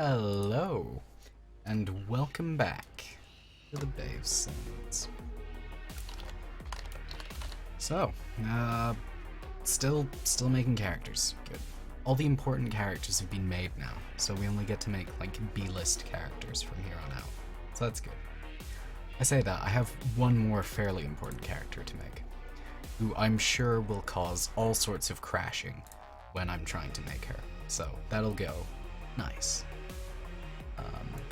Hello, and welcome back to the Bay of Sins. So, still making characters. Good. All the important characters have been made now, so we only get to make, like, B-list characters from here on out. So that's good. I say that, I have one more fairly important character to make, who I'm sure will cause all sorts of crashing when I'm trying to make her. So, that'll go nice.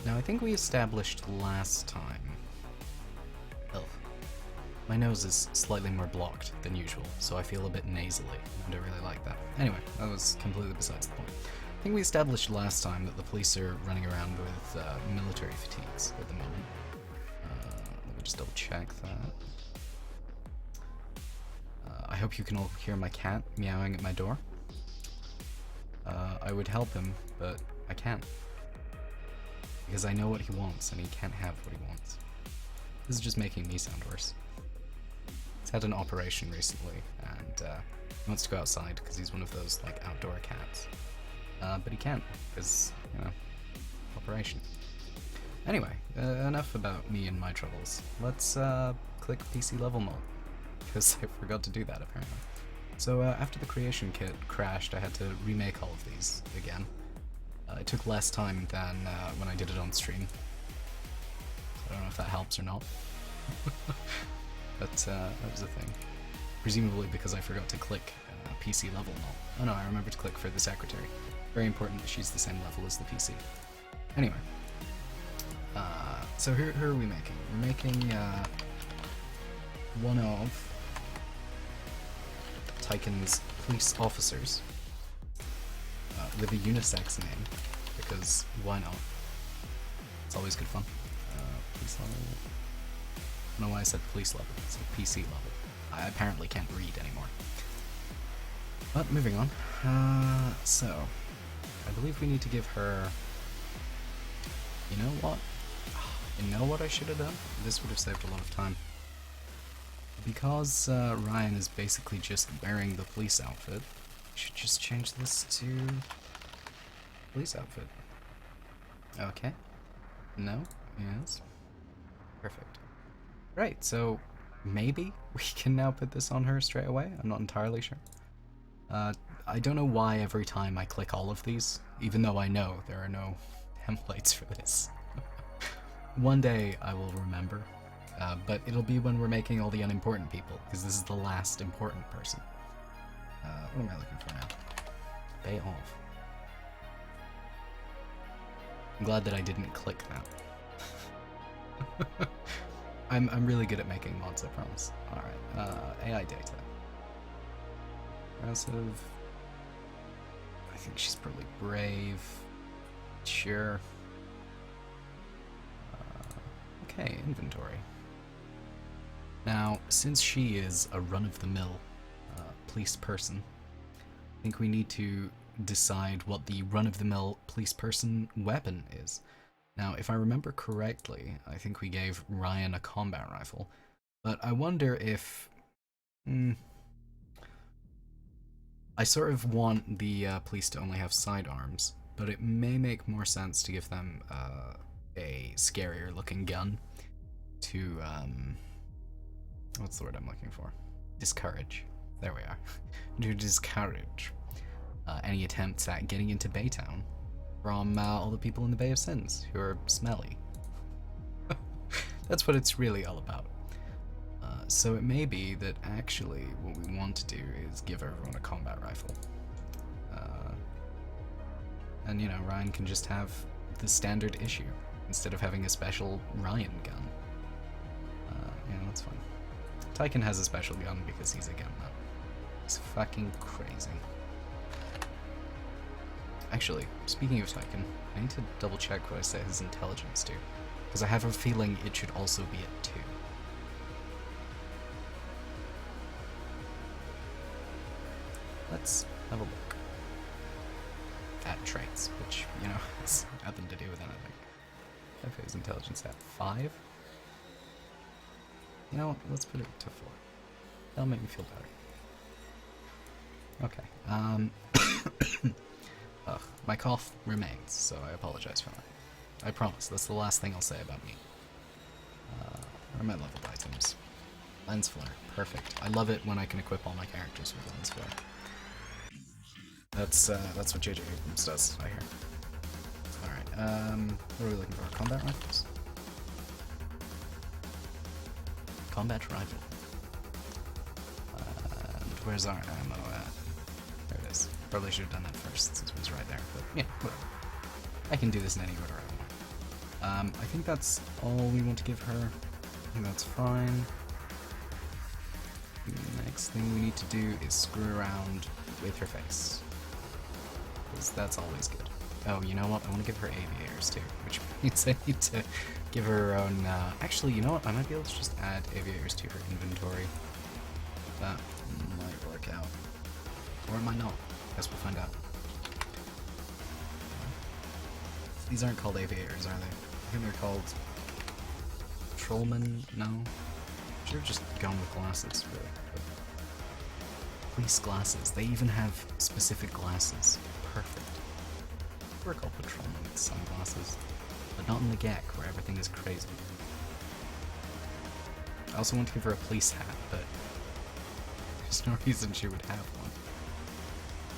Now, I think we established last time... Ugh. My nose is slightly more blocked than usual, so I feel a bit nasally. I don't really like that. Anyway, that was completely besides the point. I think we established last time that the police are running around with military fatigues at the moment. Let me just double check that. I hope you can all hear my cat meowing at my door. I would help him, but I can't. Because I know what he wants, and he can't have what he wants. This is just making me sound worse. He's had an operation recently, and he wants to go outside because he's one of those, like, outdoor cats. But he can't, because, you know, operation. Anyway, enough about me and my troubles. Let's click PC level mode, because I forgot to do that, apparently. So after the creation kit crashed, I had to remake all of these again. It took less time than when I did it on stream. I don't know if that helps or not. But that was a thing. Presumably because I forgot to click PC level null. Oh no, I remembered to click for the secretary. Very important that she's the same level as the PC. Anyway. So who are we making? We're making one of Tychon's police officers. With a unisex name, because why not? It's always good fun. Police level. I don't know why I said police level, it's like PC level. I apparently can't read anymore. But moving on. So, I believe we need to give her... You know what? You know what I should have done? This would have saved a lot of time. Because Ryan is basically just wearing the police outfit, I should just change this to police outfit. Okay. No? Yes. Perfect. Right, so maybe we can now put this on her straight away? I'm not entirely sure. I don't know why every time I click all of these, even though I know there are no templates for this. One day I will remember, but it'll be when we're making all the unimportant people, because this is the last important person. What am I looking for now? Bay off. I'm glad that I didn't click that. I'm really good at making mods, I promise. Alright, AI data. Aggressive. I think she's probably brave. Sure. Okay, inventory. Now, since she is a run-of-the-mill police person, I think we need to decide what the run-of-the-mill police person weapon is. Now, if I remember correctly, I think we gave Ryan a combat rifle, but I wonder if... I sort of want the police to only have sidearms, but it may make more sense to give them a scarier-looking gun to, what's the word I'm looking for? Discourage. There we are. To discourage any attempts at getting into Baytown from all the people in the Bay of Sins who are smelly. That's what it's really all about. So it may be that actually what we want to do is give everyone a combat rifle. And you know, Ryan can just have the standard issue instead of having a special Ryan gun. Yeah, that's fine. Tychon has a special gun because he's a gun nut. He's fucking crazy. Actually, speaking of Tychon, I need to double check what I set his intelligence to, because I have a feeling it should also be at 2. Let's have a look at traits, which, you know, has nothing to do with anything. I have his intelligence at 5. You know what, let's put it to 4. That'll make me feel better. Okay, ugh, My cough remains, so I apologize for that. I promise, that's the last thing I'll say about me. Where are my leveled items? Lens flare, perfect. I love it when I can equip all my characters with lens flare. That's what JJ Abrams does, I hear. Alright, what are we looking for? Combat rifles? Combat rifle. And where's our ammo at? There it is. Probably should have done that first since it was right there, but yeah, whatever. I can do this in any order I want. I think that's all we want to give her. I think that's fine. The next thing we need to do is screw around with her face. Because that's always good. Oh, you know what? I want to give her aviators too, which means I need to give her her own... Actually, you know what? I might be able to just add aviators to her inventory. That might work out. Or it might not. Guess we'll find out. These aren't called aviators, are they? I think they're called... Trollmen? No? Should have just gone with glasses, really. Police glasses. They even have specific glasses. Perfect. We're called patrolmen with sunglasses. But not in the GEC, where everything is crazy. I also want to give her a police hat, but there's no reason she would have one.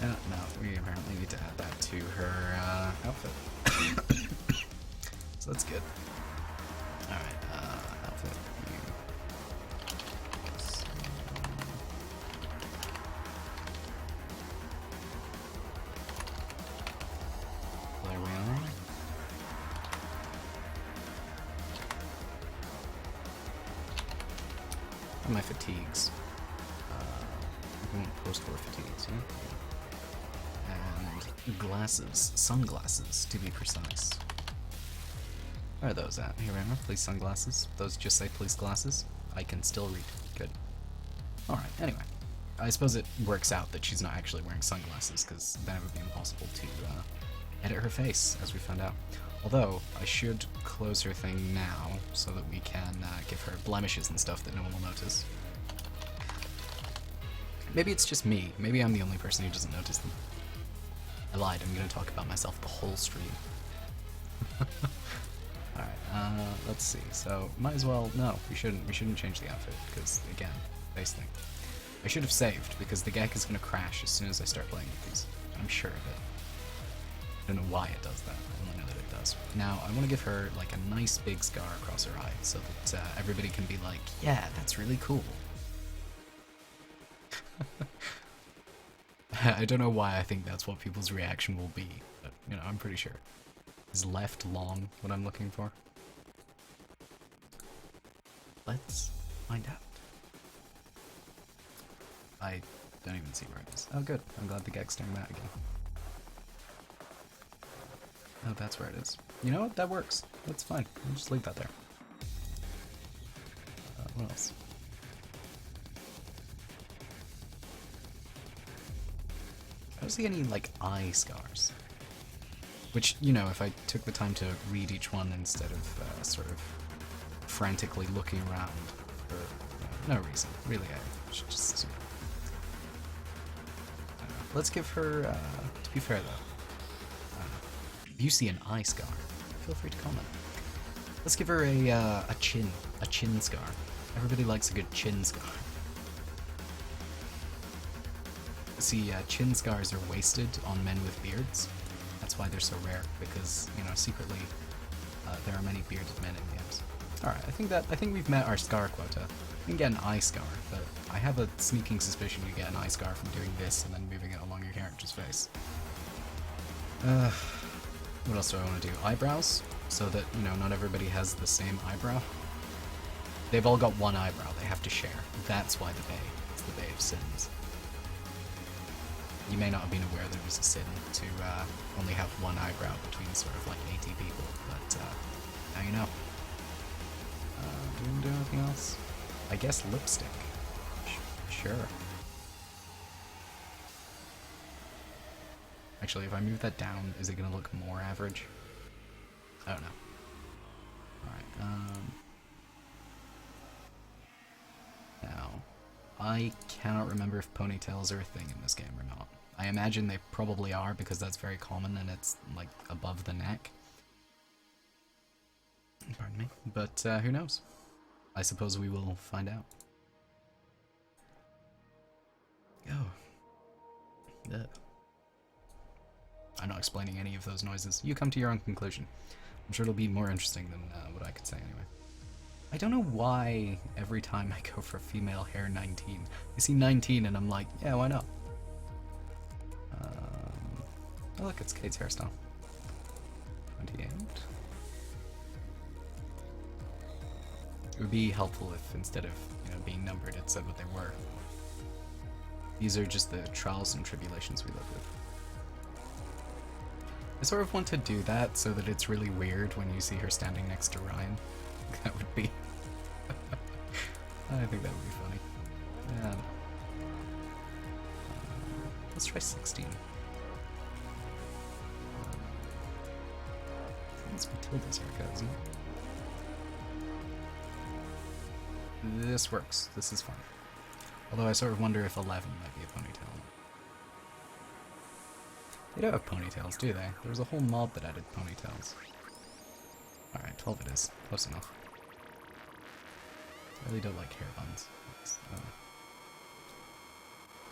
No, we apparently need to add that to her outfit. So that's good. Alright, outfit. There we are. And my fatigues. We want post-war fatigues, yeah? And glasses. Sunglasses, to be precise. Where are those at? Here we are, police sunglasses. Those just say police glasses. I can still read. Good. Alright, anyway. I suppose it works out that she's not actually wearing sunglasses, because then it would be impossible to edit her face, as we found out. Although, I should close her thing now, so that we can give her blemishes and stuff that no one will notice. Maybe it's just me. Maybe I'm the only person who doesn't notice them. I lied, I'm going to talk about myself the whole stream. Alright, let's see. So, might as well... No, we shouldn't change the outfit, because, again, face thing. I should have saved, because the GEC is going to crash as soon as I start playing with these. I'm sure of it. I don't know why it does that, I only know that it does. Now, I want to give her, like, a nice big scar across her eye, so that everybody can be like, yeah, that's really cool. I don't know why I think that's what people's reaction will be, but, you know, I'm pretty sure. Is left long what I'm looking for? Let's find out. I don't even see where it is. Oh good, I'm glad the GEC's doing that again. Oh, that's where it is. You know what, that works. That's fine, I'll just leave that there. What else? I don't see any, like, eye scars. Which, you know, if I took the time to read each one instead of sort of frantically looking around for no reason, really, I should just assume. Let's give her, to be fair though, if you see an eye scar, feel free to comment. Let's give her a chin scar. Everybody likes a good chin scar. See, chin scars are wasted on men with beards. That's why they're so rare, because, you know, secretly, there are many bearded men in games. Alright, I think we've met our scar quota. You can get an eye scar, but I have a sneaking suspicion you get an eye scar from doing this and then moving it along your character's face. What else do I want to do? Eyebrows? So that, you know, not everybody has the same eyebrow. They've all got one eyebrow, they have to share. That's why the Bay. It's the Bay of Sins. You may not have been aware there was a sin to only have one eyebrow between sort of like 80 people, but now you know. Do we do anything else? I guess lipstick. Sure. Actually, if I move that down, is it going to look more average? I don't know. Alright, now, I cannot remember if ponytails are a thing in this game or not. I imagine they probably are because that's very common and it's like above the neck. Pardon me. But who knows? I suppose we will find out. Oh. Ugh. I'm not explaining any of those noises. You come to your own conclusion. I'm sure it'll be more interesting than what I could say anyway. I don't know why every time I go for female hair 19, I see 19 and I'm like, yeah, why not? Oh look, it's Kate's hairstyle. 28. It would be helpful if instead of, being numbered, it said what they were. These are just the trials and tribulations we live with. I sort of want to do that so that it's really weird when you see her standing next to Ryan. That would be... I think that would be funny. Yeah. Let's try 16. It's Matilda's haircut, isn't it? This works. This is fun. Although I sort of wonder if 11 might be a ponytail. They don't have ponytails, do they? There was a whole mod that added ponytails. Alright, 12 it is. Close enough. I really don't like hair buns.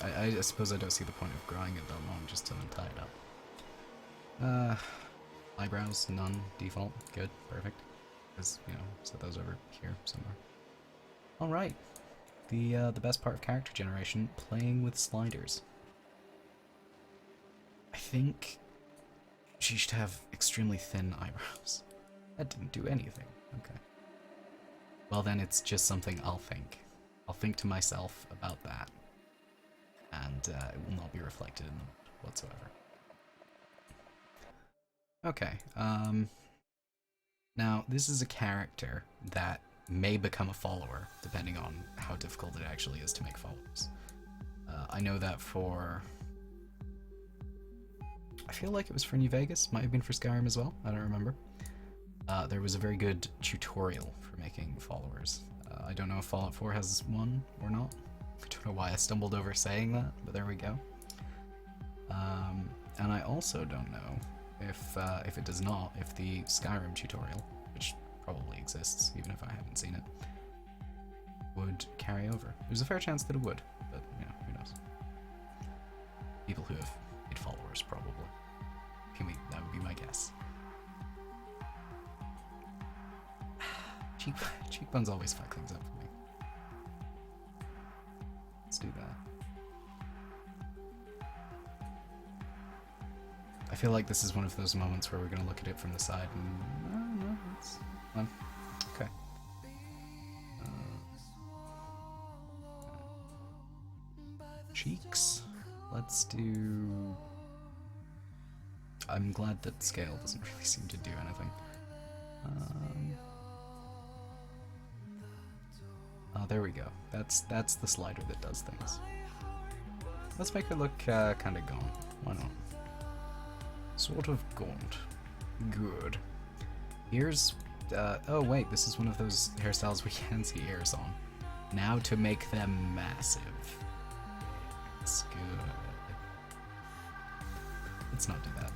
I suppose I don't see the point of growing it that long just to untie it up. Eyebrows, none, default, good, perfect. Because, set those over here somewhere. Alright. The best part of character generation, playing with sliders. I think she should have extremely thin eyebrows. That didn't do anything. Okay. Well then it's just something I'll think. I'll think to myself about that. And it will not be reflected in them whatsoever. Okay, now this is a character that may become a follower, depending on how difficult it actually is to make followers. I know that for... I feel like it was for New Vegas, might have been for Skyrim as well, I don't remember. There was a very good tutorial for making followers. I don't know if Fallout 4 has one or not. I don't know why I stumbled over saying that, but there we go. And I also don't know if it does not, if the Skyrim tutorial, which probably exists, even if I haven't seen it, would carry over. There's a fair chance that it would, but, who knows. People who have made followers, probably. That would be my guess. Cheekbones always fuck things up for me. Let's do that. I feel like this is one of those moments where we're going to look at it from the side and... no, it's fun. Okay. Cheeks. Let's do... I'm glad that scale doesn't really seem to do anything. Oh, there we go. That's the slider that does things. Let's make her look kind of gaunt. Why not? Sort of gaunt. Good. Ears. Oh wait, this is one of those hairstyles we can see ears on. Now to make them massive. That's good. Let's not do that.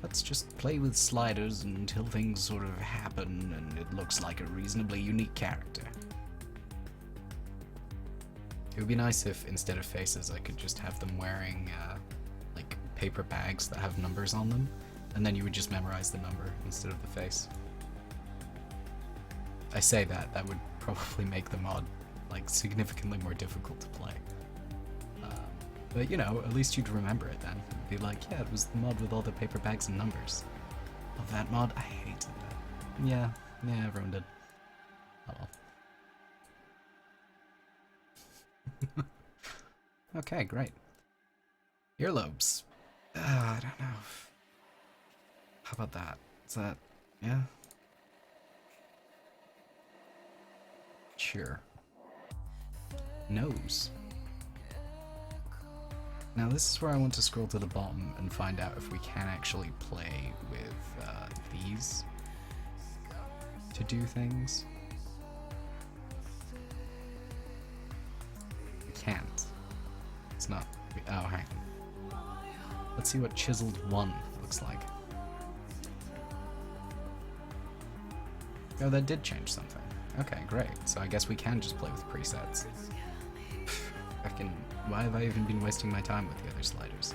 Let's just play with sliders until things sort of happen and it looks like a reasonably unique character. It would be nice if instead of faces I could just have them wearing like paper bags that have numbers on them, and then you would just memorize the number instead of the face. I say that would probably make the mod like significantly more difficult to play. But at least you'd remember it then. It'd be like, yeah, it was the mod with all the paper bags and numbers. Oh, that mod? I hated that. Yeah, everyone did. Oh well. Okay, great. Earlobes. I don't know. How about that? Is that... yeah? Sure. Nose. Now this is where I want to scroll to the bottom and find out if we can actually play with these to do things. We can. It's not... Oh, hang on. Let's see what Chiseled 1 looks like. Oh, that did change something. Okay, great. So I guess we can just play with presets. Why have I even been wasting my time with the other sliders?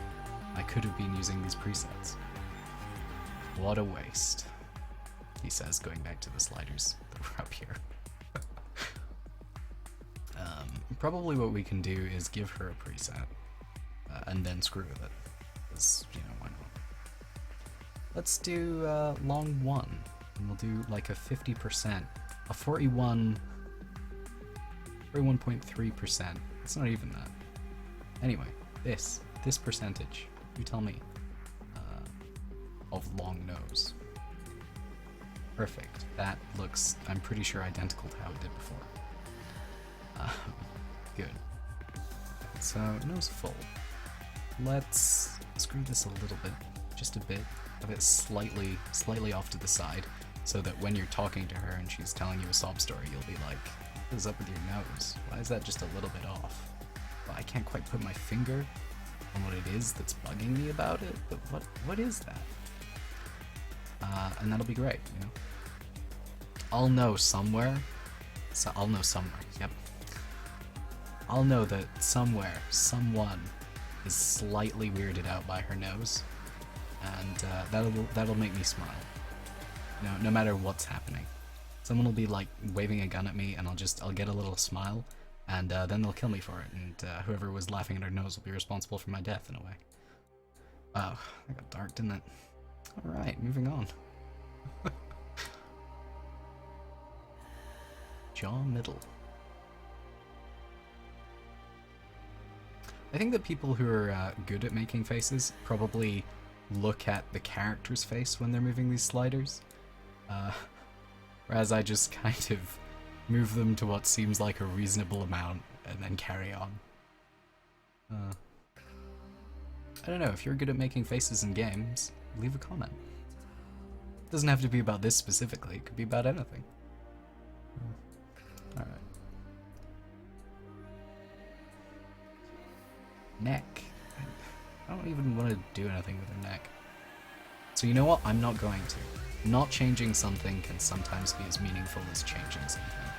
I could have been using these presets. What a waste, he says, going back to the sliders that were up here. Probably what we can do is give her a preset, and then screw with it, because, you know, why not? Let's do long 1, and we'll do like a 50%, a 41.3%. It's not even that. Anyway, this percentage, you tell me, of long nose. Perfect. That looks, I'm pretty sure, identical to how it did before. Good. So, nose full. Let's screw this a little bit, just a bit, of it slightly off to the side, so that when you're talking to her and she's telling you a sob story, you'll be like, what is up with your nose? Why is that just a little bit off? Well, I can't quite put my finger on what it is that's bugging me about it, but what is that? And that'll be great, you know? I'll know somewhere, yep. I'll know that somewhere, someone is slightly weirded out by her nose, and that'll make me smile. You know, no matter what's happening. Someone will be like waving a gun at me, and I'll get a little smile, and then they'll kill me for it, and whoever was laughing at her nose will be responsible for my death in a way. Wow, that got dark, didn't it? Alright, moving on. Jaw middle. I think that people who are good at making faces probably look at the character's face when they're moving these sliders, whereas I just kind of move them to what seems like a reasonable amount and then carry on. I don't know, if you're good at making faces in games, leave a comment. It doesn't have to be about this specifically, it could be about anything. Alright. Neck. I don't even want to do anything with her neck. So you know what? I'm not going to. Not changing something can sometimes be as meaningful as changing something.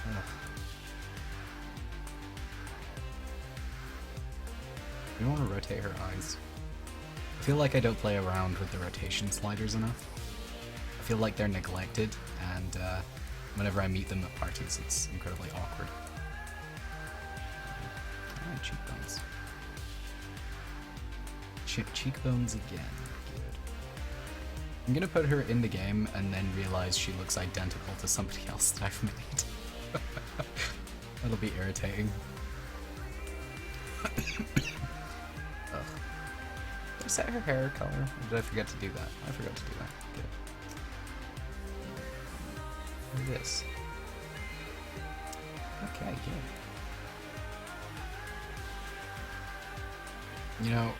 Ugh. You want to rotate her eyes? I feel like I don't play around with the rotation sliders enough. I feel like they're neglected, and whenever I meet them at parties, it's incredibly awkward. Alright, cheekbones. Cheekbones again. Good. I'm gonna put her in the game and then realize she looks identical to somebody else that I've made. That'll be irritating. Ugh. Did I set her hair color? Or did I forget to do that? I forgot to do that. Good. And this. Okay, good. You know,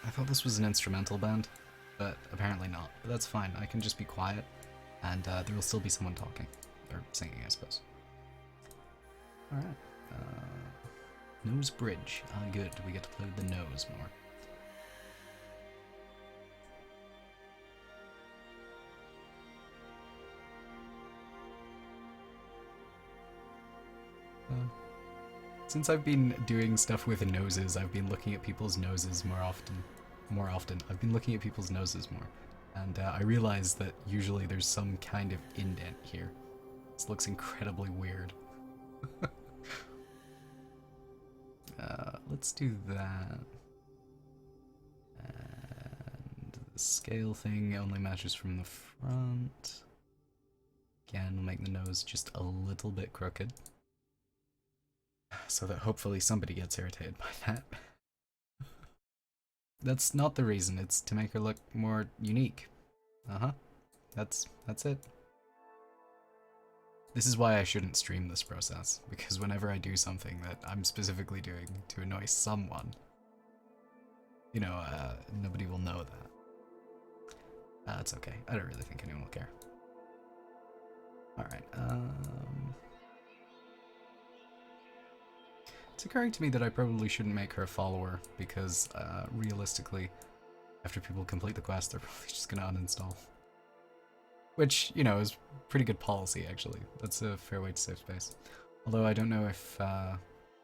I thought this was an instrumental band, but apparently not. But that's fine, I can just be quiet, and there will still be someone talking. Or singing, I suppose. Alright. Nose bridge. Good, we get to play with the nose more. Since I've been doing stuff with noses, I've been looking at people's noses more often. I've been looking at people's noses more. And I realized that usually there's some kind of indent here. This looks incredibly weird. Let's do that. And the scale thing only matches from the front. Again, we'll make the nose just a little bit crooked, so that hopefully somebody gets irritated by that. That's not the reason, it's to make her look more unique. That's it. This is why I shouldn't stream this process, because whenever I do something that I'm specifically doing to annoy someone, you know, nobody will know that. It's okay, I don't really think anyone will care. Alright, It's occurring to me that I probably shouldn't make her a follower, because realistically, after people complete the quest, they're probably just gonna uninstall. Which, you know, is pretty good policy, actually. That's a fair way to save space. Although I don't know if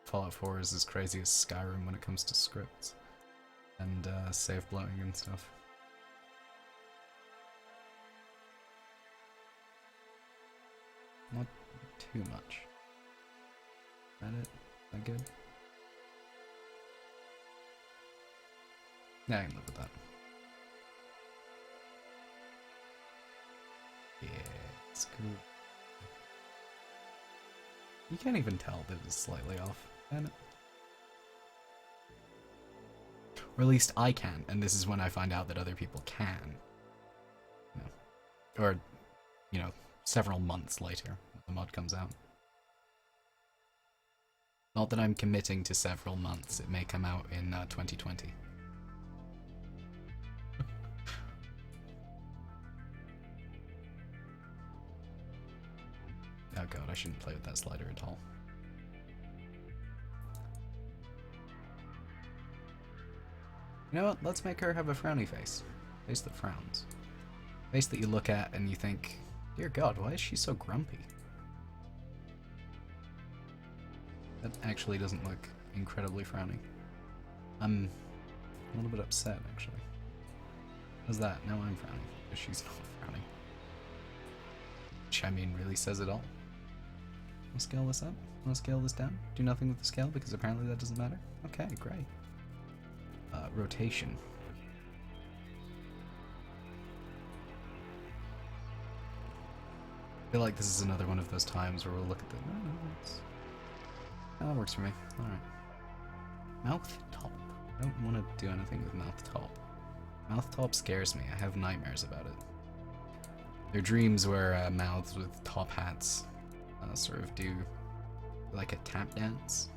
Fallout 4 is as crazy as Skyrim when it comes to scripts and save blowing and stuff. Not too much. Is that it? Is that good? Yeah, I can live with that. Yeah, it's cool. You can't even tell that it's slightly off, can it? Or at least I can, and this is when I find out that other people can. You know. Or, you know, several months later, when the mod comes out. Not that I'm committing to several months, it may come out in 2020. Oh god, I shouldn't play with that slider at all. You know what, let's make her have a frowny face. Face that frowns. Face that you look at and you think, dear god, why is she so grumpy? That actually doesn't look incredibly frowny. I'm a little bit upset, actually. How's that? Now I'm frowning, because she's not frowning. Which, I mean, really says it all. Wanna scale this up? Wanna scale this down? Do nothing with the scale, because apparently that doesn't matter? Okay, great. Rotation. I feel like this is another one of those times where we'll look at the... Oh, that works for me. Alright. Mouth top. I don't want to do anything with mouth top. Mouth top scares me. I have nightmares about it. They're dreams where mouths with top hats sort of do like a tap dance.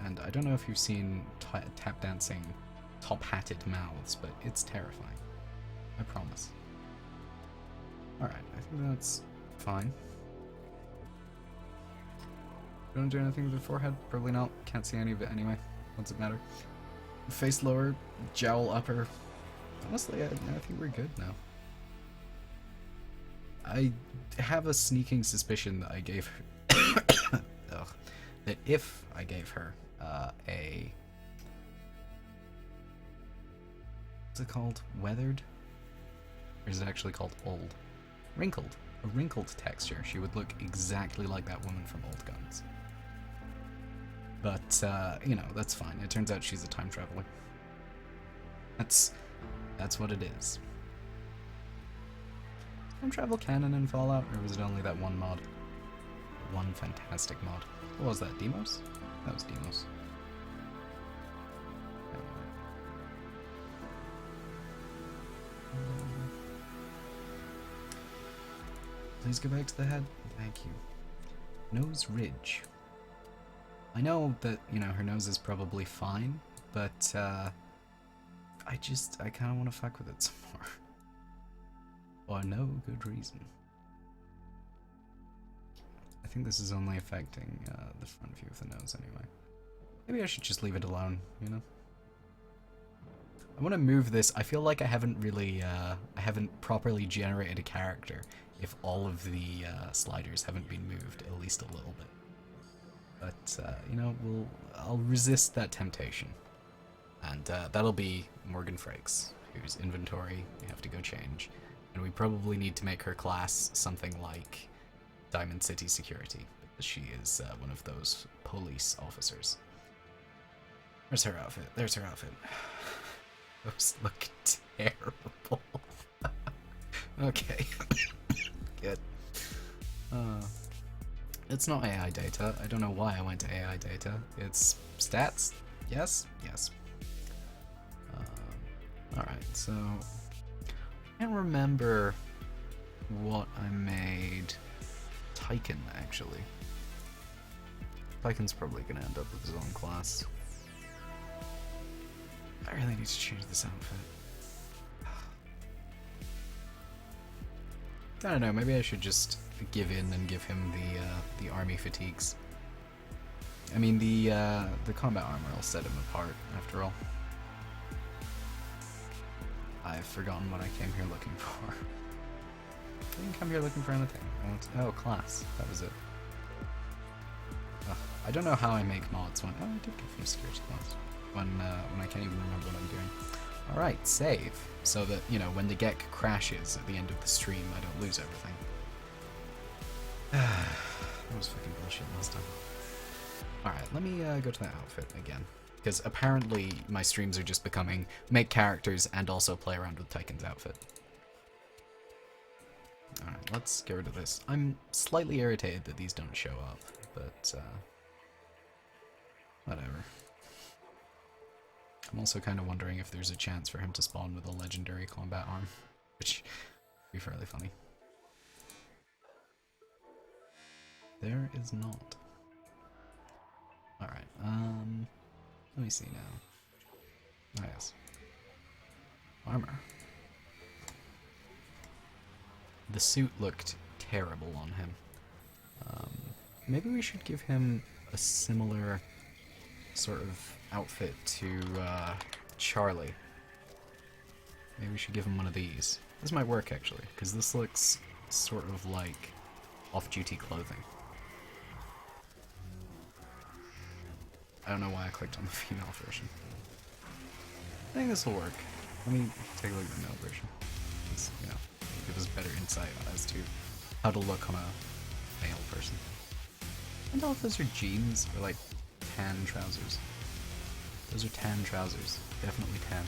And I don't know if you've seen tap dancing top-hatted mouths, but it's terrifying. I promise. Alright, I think that's fine. Don't do anything with the forehead? Probably not. Can't see any of it anyway. What's it matter? Face lower, jowl upper. Honestly, I think we're good now. I have a sneaking suspicion that I gave her... Ugh. That if I gave her a... What's it called? Weathered? Or is it actually called old? Wrinkled. A wrinkled texture. She would look exactly like that woman from Old Guns. But, you know, that's fine. It turns out she's a time traveler. That's what it is. Time travel canon in Fallout, or was it only that one mod? One fantastic mod. What was that, Demos? That was Demos. Please go back to the head. Thank you. Nose ridge. I know that, you know, her nose is probably fine, but I kind of want to fuck with it some more. For no good reason. I think this is only affecting the front view of the nose anyway. Maybe I should just leave it alone, you know? I want to move this. I feel like I haven't really, I haven't properly generated a character if all of the sliders haven't been moved at least a little bit. But, you know, I'll resist that temptation. And that'll be Morgan Frakes, whose inventory we have to go change. And we probably need to make her class something like Diamond City Security, because she is one of those police officers. There's her outfit. There's her outfit. Those look terrible. Okay. Good. It's not AI data. I don't know why I went to AI data. It's stats. Yes? Yes. Alright, so... I can't remember what I made Tyken, actually. Tyken's probably gonna end up with his own class. I really need to change this outfit. I don't know, maybe I should just give in and give him the army fatigues. I mean, the combat armor will set him apart, after all. I've forgotten what I came here looking for. I didn't come here looking for anything. Oh, class. That was it. Ugh, I don't know how I make mods when... Oh, I did get from security class. When I can't even remember what I'm doing. Alright, save. So that, you know, when the Gek crashes at the end of the stream, I don't lose everything. That was fucking bullshit last time. Alright, let me go to that outfit again. Because apparently my streams are just becoming make characters and also play around with Tyken's outfit. Alright, let's get rid of this. I'm slightly irritated that these don't show up, but whatever. I'm also kind of wondering if there's a chance for him to spawn with a legendary combat arm, which would be fairly funny. There is not. Alright, let me see now. Oh yes. Armor. The suit looked terrible on him. Maybe we should give him a similar sort of outfit to Charlie. Maybe we should give him one of these. This might work actually, because this looks sort of like off-duty clothing. I don't know why I clicked on the female version. I think this will work. Let me take a look at the male version. It's, you know, give us better insight as to how to look on a male person. I don't know if those are jeans or like tan trousers. Those are tan trousers. Definitely tan.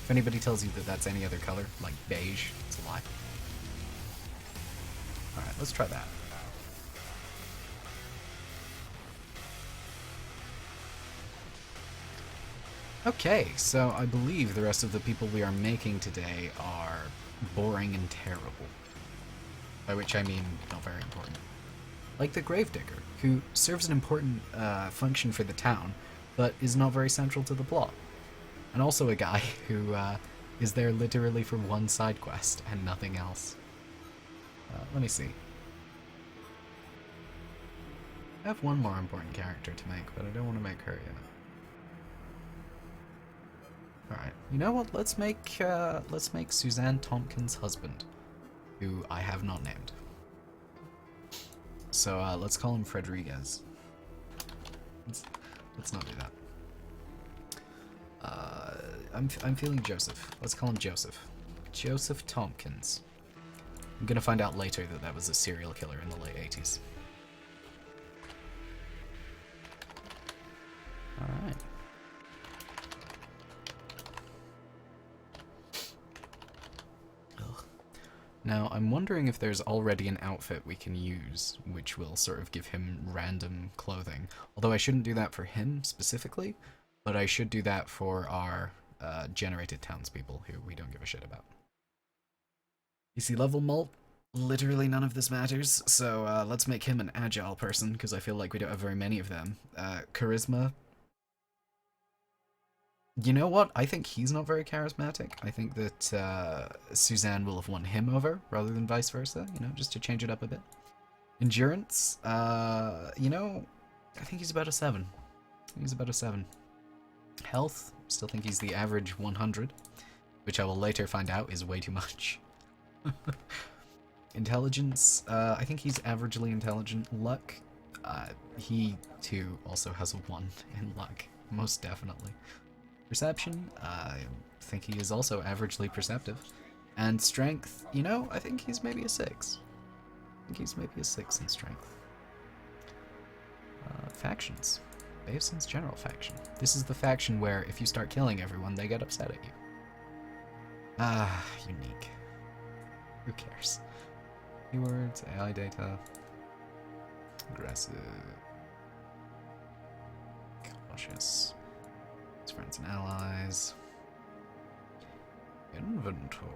If anybody tells you that that's any other color, like beige, it's a lie. Alright, let's try that. Okay, so I believe the rest of the people we are making today are boring and terrible. By which I mean not very important. Like the Gravedigger, who serves an important function for the town, but is not very central to the plot. And also a guy who is there literally for one side quest and nothing else. Let me see. I have one more important character to make, but I don't want to make her yet. Alright, you know what? Let's make Suzanne Tompkins' husband, who I have not named. So let's call him Fredriguez. Let's not do that. I'm feeling Joseph. Let's call him Joseph. Joseph Tompkins. I'm gonna find out later that that was a serial killer in the late 80s. Alright. Now, I'm wondering if there's already an outfit we can use, which will sort of give him random clothing. Although I shouldn't do that for him specifically, but I should do that for our generated townspeople who we don't give a shit about. PC level mult, literally none of this matters, so let's make him an agile person, because I feel like we don't have very many of them. Charisma. You know what? I think he's not very charismatic. I think that Suzanne will have won him over, rather than vice versa, you know, just to change it up a bit. Endurance, you know, I think he's about a 7. He's about a 7. Health, still think he's the average 100, which I will later find out is way too much. Intelligence, I think he's averagely intelligent. Luck, he too also has a 1 in luck, most definitely. Perception, I think he is also averagely perceptive. And strength, you know, I think he's maybe a 6. I think he's maybe a 6 in strength. Factions. Baevson's general faction. This is the faction where if you start killing everyone, they get upset at you. Ah, unique. Who cares? Keywords, AI data. Aggressive. Cautious. Friends and allies. Inventory.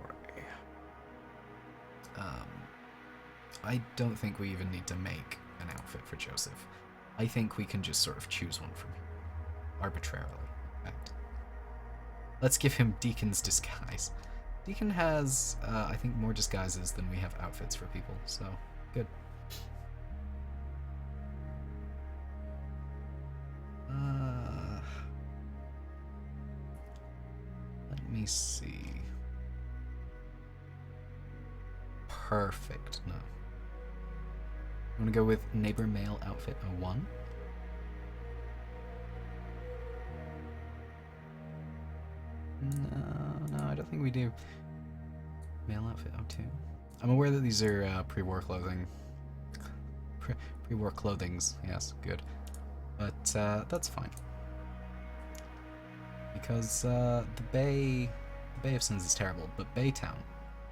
I don't think we even need to make an outfit for Joseph. I think we can just sort of choose one from him. Arbitrarily, in fact. Let's give him Deacon's disguise. Deacon has, I think, more disguises than we have outfits for people, so good. me see. Perfect. No. I'm gonna go with neighbor male outfit 01. No, I don't think we do. Male outfit 02. I'm aware that these are pre-war clothing. Pre-war clothings, yes, good. But that's fine. Because the Bay of Sins is terrible, but Baytown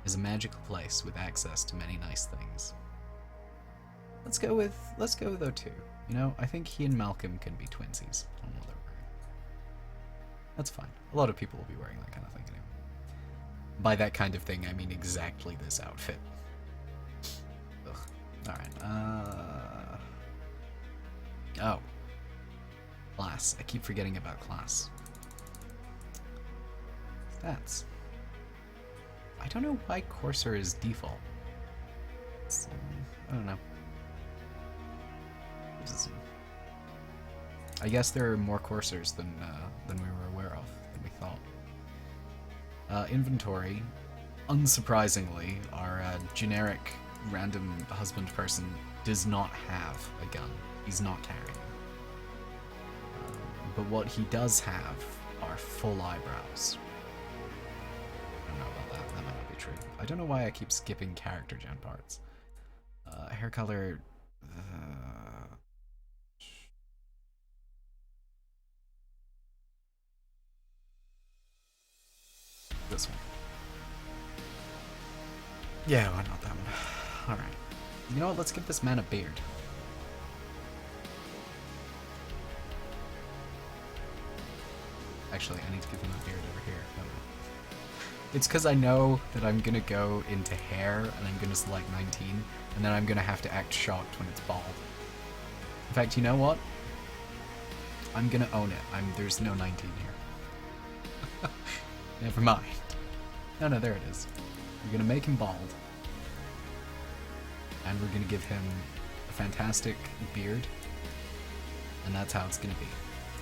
is a magical place with access to many nice things. Let's go with 02. You know, I think he and Malcolm can be twinsies. I don't know what they're wearing. That's fine. A lot of people will be wearing that kind of thing anyway. By that kind of thing, I mean exactly this outfit. Ugh. Alright, oh. Class. I keep forgetting about class. Stats. I don't know why Courser is default. I don't know. I guess there are more coursers than we were aware of, than we thought. Inventory, unsurprisingly, our generic random husband person does not have a gun. He's not carrying. But what he does have are full eyebrows. I don't know about that. That might not be true. I don't know why I keep skipping character gen parts. Hair color. This one. Yeah, why not that one? Alright. You know what? Let's give this man a beard. Actually, I need to give him a beard over here. It's because I know that I'm gonna go into hair and I'm gonna select 19, and then I'm gonna have to act shocked when it's bald. In fact, you know what? I'm gonna own it. There's no 19 here. Never mind. No, there it is. We're gonna make him bald. And we're gonna give him a fantastic beard. And that's how it's gonna be.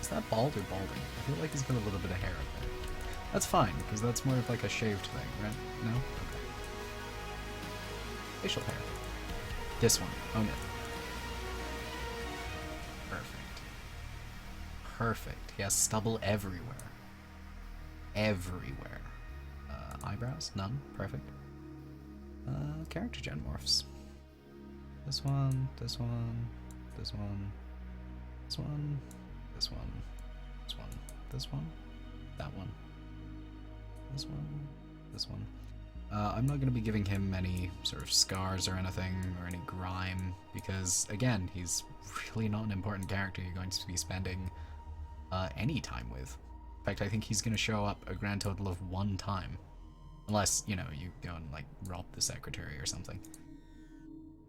Is that bald or balding? I feel like he's got a little bit of hair up there. That's fine, because that's more of like a shaved thing, right? No? Okay. Facial hair. This one. Own it. Perfect. Perfect. He has stubble everywhere. Everywhere. Eyebrows? None. Perfect. Character gen morphs. This one, this one, this one, this one, this one, this one, this one, that one, this one, this one. I'm not going to be giving him any sort of scars or anything, or any grime, because, again, he's really not an important character you're going to be spending any time with. In fact, I think he's going to show up a grand total of 1 time. Unless, you know, you go and, like, rob the secretary or something.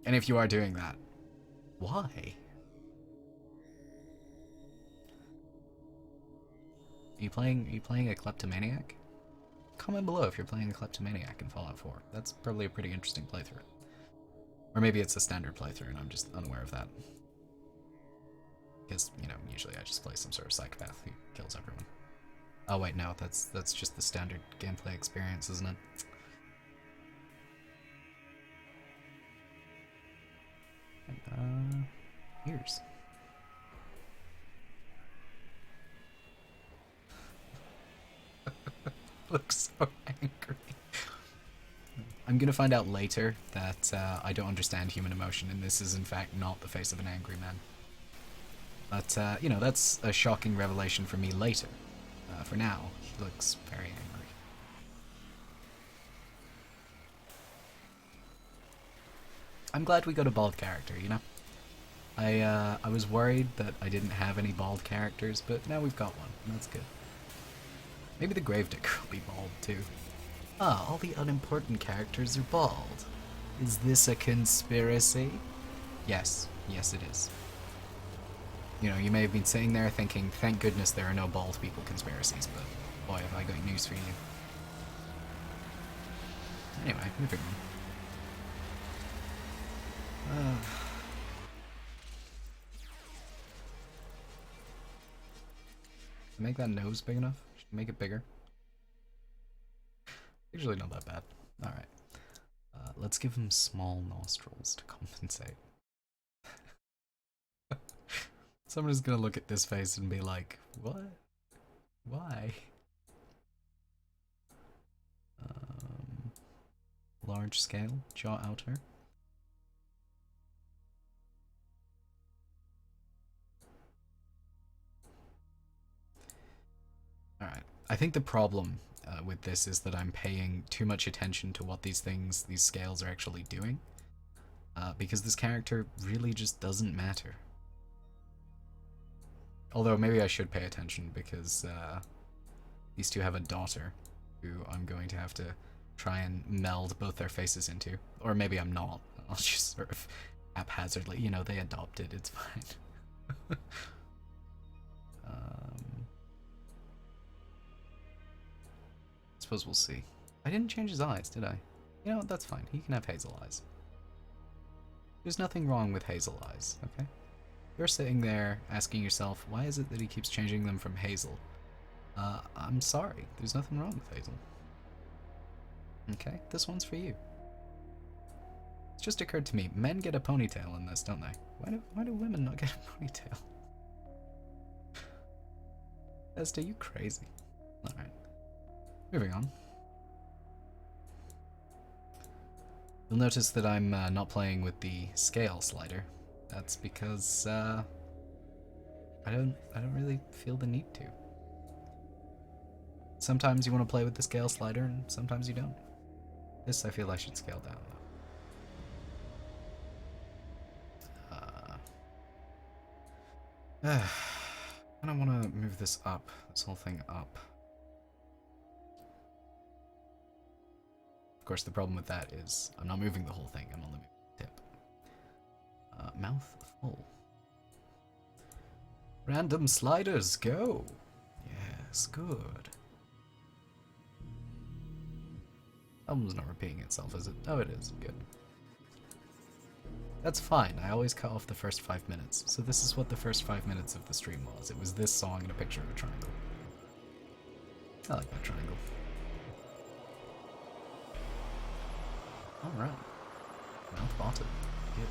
And if you are doing that, why? Are you playing a kleptomaniac? Comment below if you're playing a kleptomaniac in Fallout 4. That's probably a pretty interesting playthrough. Or maybe it's a standard playthrough and I'm just unaware of that. Because, you know, usually I just play some sort of psychopath who kills everyone. Oh wait, no, that's just the standard gameplay experience, isn't it? And, ears. Looks so angry. I'm gonna find out later that I don't understand human emotion, and this is in fact not the face of an angry man. But, you know, that's a shocking revelation for me later. For now, he looks very angry. I'm glad we got a bald character, you know? I was worried that I didn't have any bald characters, but now we've got one, and that's good. Maybe the Gravedigger will be bald, too. Ah, all the unimportant characters are bald. Is this a conspiracy? Yes. Yes, it is. You know, you may have been sitting there thinking, thank goodness there are no bald people conspiracies, but boy, have I got news for you. Anyway, moving on. Make that nose big enough? Should make it bigger. Usually not that bad. Alright. Let's give him small nostrils to compensate. Someone is gonna look at this face and be like, what? Why? Large scale, jaw outer. Alright. I think the problem with this is that I'm paying too much attention to what these scales are actually doing. Because this character really just doesn't matter. Although maybe I should pay attention because these two have a daughter who I'm going to have to try and meld both their faces into. Or maybe I'm not. I'll just sort of haphazardly, you know, they adopted, it's fine. Suppose we'll see. I didn't change his eyes, did I? You know what, that's fine. He can have hazel eyes. There's nothing wrong with hazel eyes, okay? You're sitting there asking yourself, why is it that he keeps changing them from hazel? I'm sorry. There's nothing wrong with hazel. Okay, this one's for you. It's just occurred to me, men get a ponytail in this, don't they? Why do women not get a ponytail? Esther, you crazy. Alright. Moving on. You'll notice that I'm not playing with the scale slider. That's because I don't really feel the need to. Sometimes you want to play with the scale slider, and sometimes you don't. This I feel I should scale down. I don't want to move this up. This whole thing up. Of course, the problem with that is I'm not moving the whole thing. I'm only moving the tip. Mouth full. Random sliders, go! Yes, good. Album's not repeating itself, is it? Oh, it is. Good. That's fine. I always cut off the first 5 minutes. So this is what the first 5 minutes of the stream was. It was this song and a picture of a triangle. I like that triangle. Alright. Mouth bottom. Good.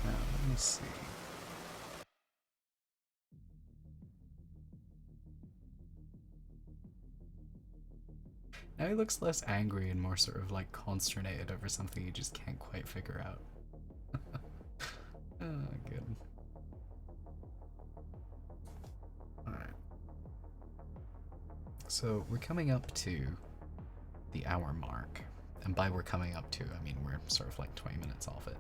Now, let me see. Now he looks less angry and more sort of like consternated over something he just can't quite figure out. Oh, good. Alright. So we're coming up to the hour mark. And by we're coming up to, I mean we're sort of like 20 minutes off it.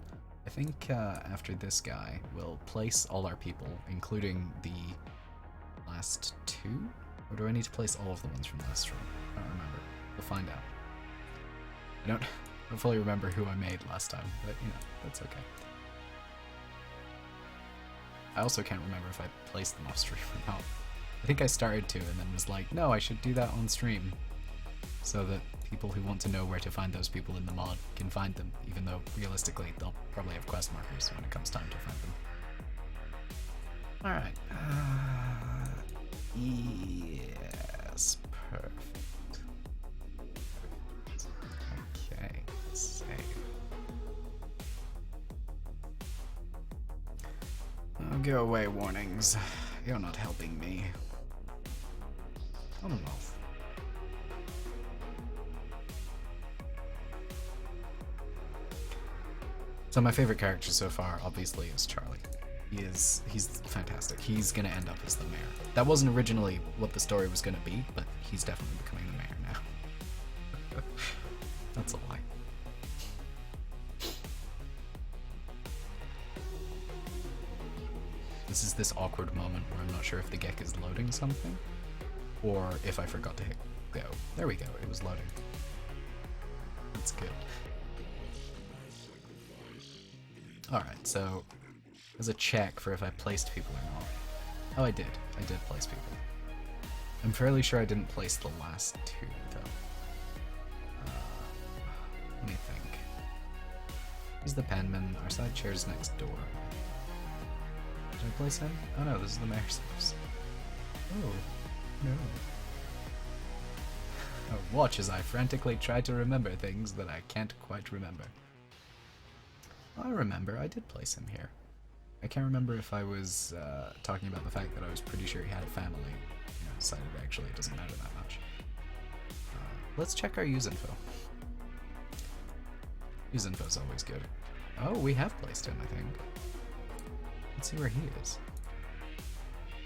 I think after this guy, we'll place all our people, including the last two? Or do I need to place all of the ones from last stream? I don't remember. We'll find out. I don't fully remember who I made last time, but you know, that's okay. I also can't remember if I placed them off stream or not. I think I started to and then was like, no, I should do that on stream. So that people who want to know where to find those people in the mod can find them, even though realistically they'll probably have quest markers when it comes time to find them. Alright. Yes, perfect. Okay, save. Oh, go away, warnings. You're not helping me. Commonwealth. So my favorite character so far, obviously, is Charlie. He's fantastic. He's gonna end up as the mayor. That wasn't originally what the story was gonna be, but he's definitely becoming the mayor now. That's a lie. This is this awkward moment where I'm not sure if the Gek is loading something, or if I forgot to hit go. There we go, it was loading. That's good. Alright, so as a check for if I placed people or not. Oh, I did. I did place people. I'm fairly sure I didn't place the last two, though. Let me think. He's the penman. Our side chair's next door. Did I place in? Oh no, this is the mayor's house. Oh, no. Oh, watch as I frantically try to remember things that I can't quite remember. I remember, I did place him here. I can't remember if I was talking about the fact that I was pretty sure he had a family. You know, decided actually it doesn't matter that much. Let's check our use info. Use info is always good. Oh, we have placed him, I think. Let's see where he is.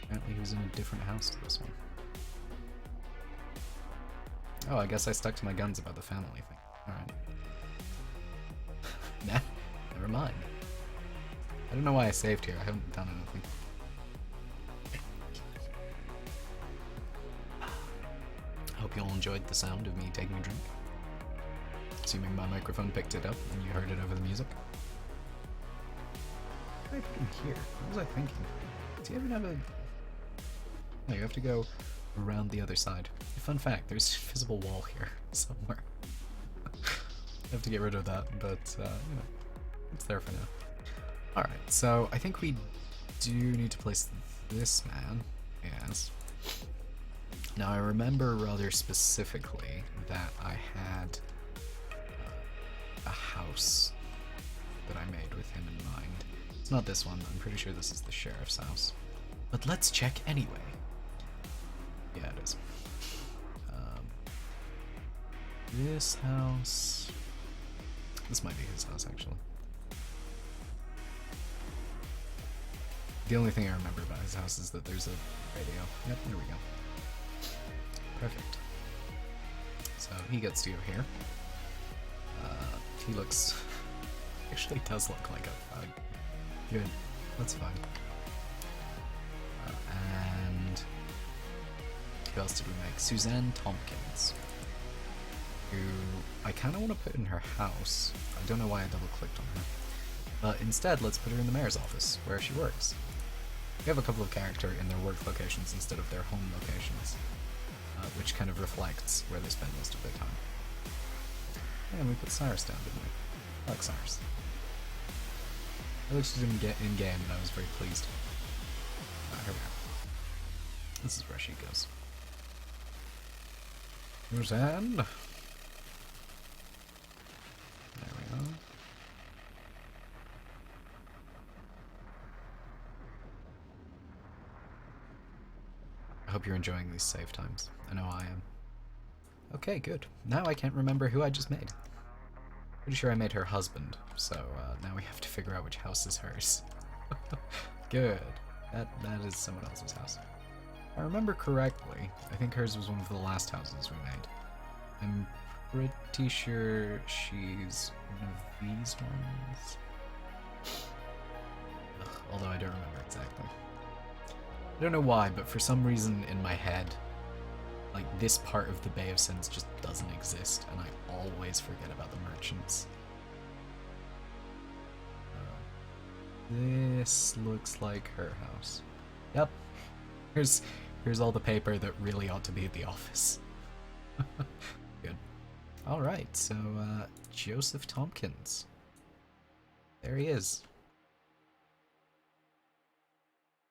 Apparently he was in a different house to this one. Oh, I guess I stuck to my guns about the family thing. Alright. Nah, never mind. I don't know why I saved here, I haven't done anything. I hope you all enjoyed the sound of me taking a drink. Assuming my microphone picked it up and you heard it over the music. How did I put him here? What was I thinking? Does he ever have a... No, you have to go around the other side. Fun fact, there's an invisible wall here somewhere. I have to get rid of that, but you know, it's there for now. Alright, so I think we do need to place this man, yes. Now I remember rather specifically that I had a house that I made with him in mind. It's not this one, I'm pretty sure this is the sheriff's house. But let's check anyway. Yeah, it is. This house... This might be his house, actually. The only thing I remember about his house is that there's a radio. Yep, there we go. Perfect. So he gets to go here. He looks... actually does look like a thug. Good. That's fine. And... who else did we make? Suzanne Tompkins. Who I kind of want to put in her house. I don't know why I double-clicked on her. But instead, let's put her in the mayor's office, where she works. We have a couple of characters in their work locations instead of their home locations, which kind of reflects where they spend most of their time. And we put Cyrus down, didn't we? I like Cyrus. I looked at him in-game and I was very pleased. Here we go. This is where she goes. Suzanne. There we go. I hope you're enjoying these save times. I know I am. Okay, good. Now I can't remember who I just made. Pretty sure I made her husband, so now we have to figure out which house is hers. Good. That is someone else's house. If I remember correctly, I think hers was one of the last houses we made. I'm pretty sure she's one of these ones. Ugh, although I don't remember exactly. I don't know why, but for some reason in my head, like this part of the Bay of Sins just doesn't exist, and I always forget about the merchants. This looks like her house. Yep. Here's all the paper that really ought to be at the office. Good. Alright, so Joseph Tompkins. There he is.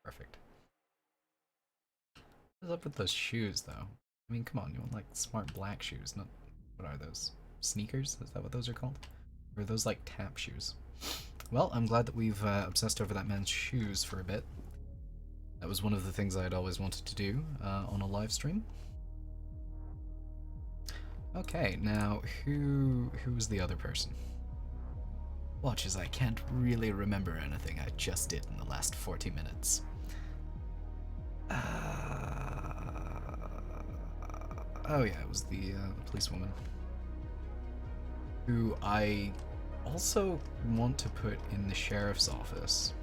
Perfect. What's up with those shoes, though? I mean, come on, you want, like, smart black shoes, not... What are those? Sneakers? Is that what those are called? Or are those, like, tap shoes? Well, I'm glad that we've obsessed over that man's shoes for a bit. That was one of the things I had always wanted to do on a live stream. Okay, now, who was the other person? Watch as I can't really remember anything I just did in the last 40 minutes. Oh yeah, it was the policewoman. Who I also want to put in the sheriff's office.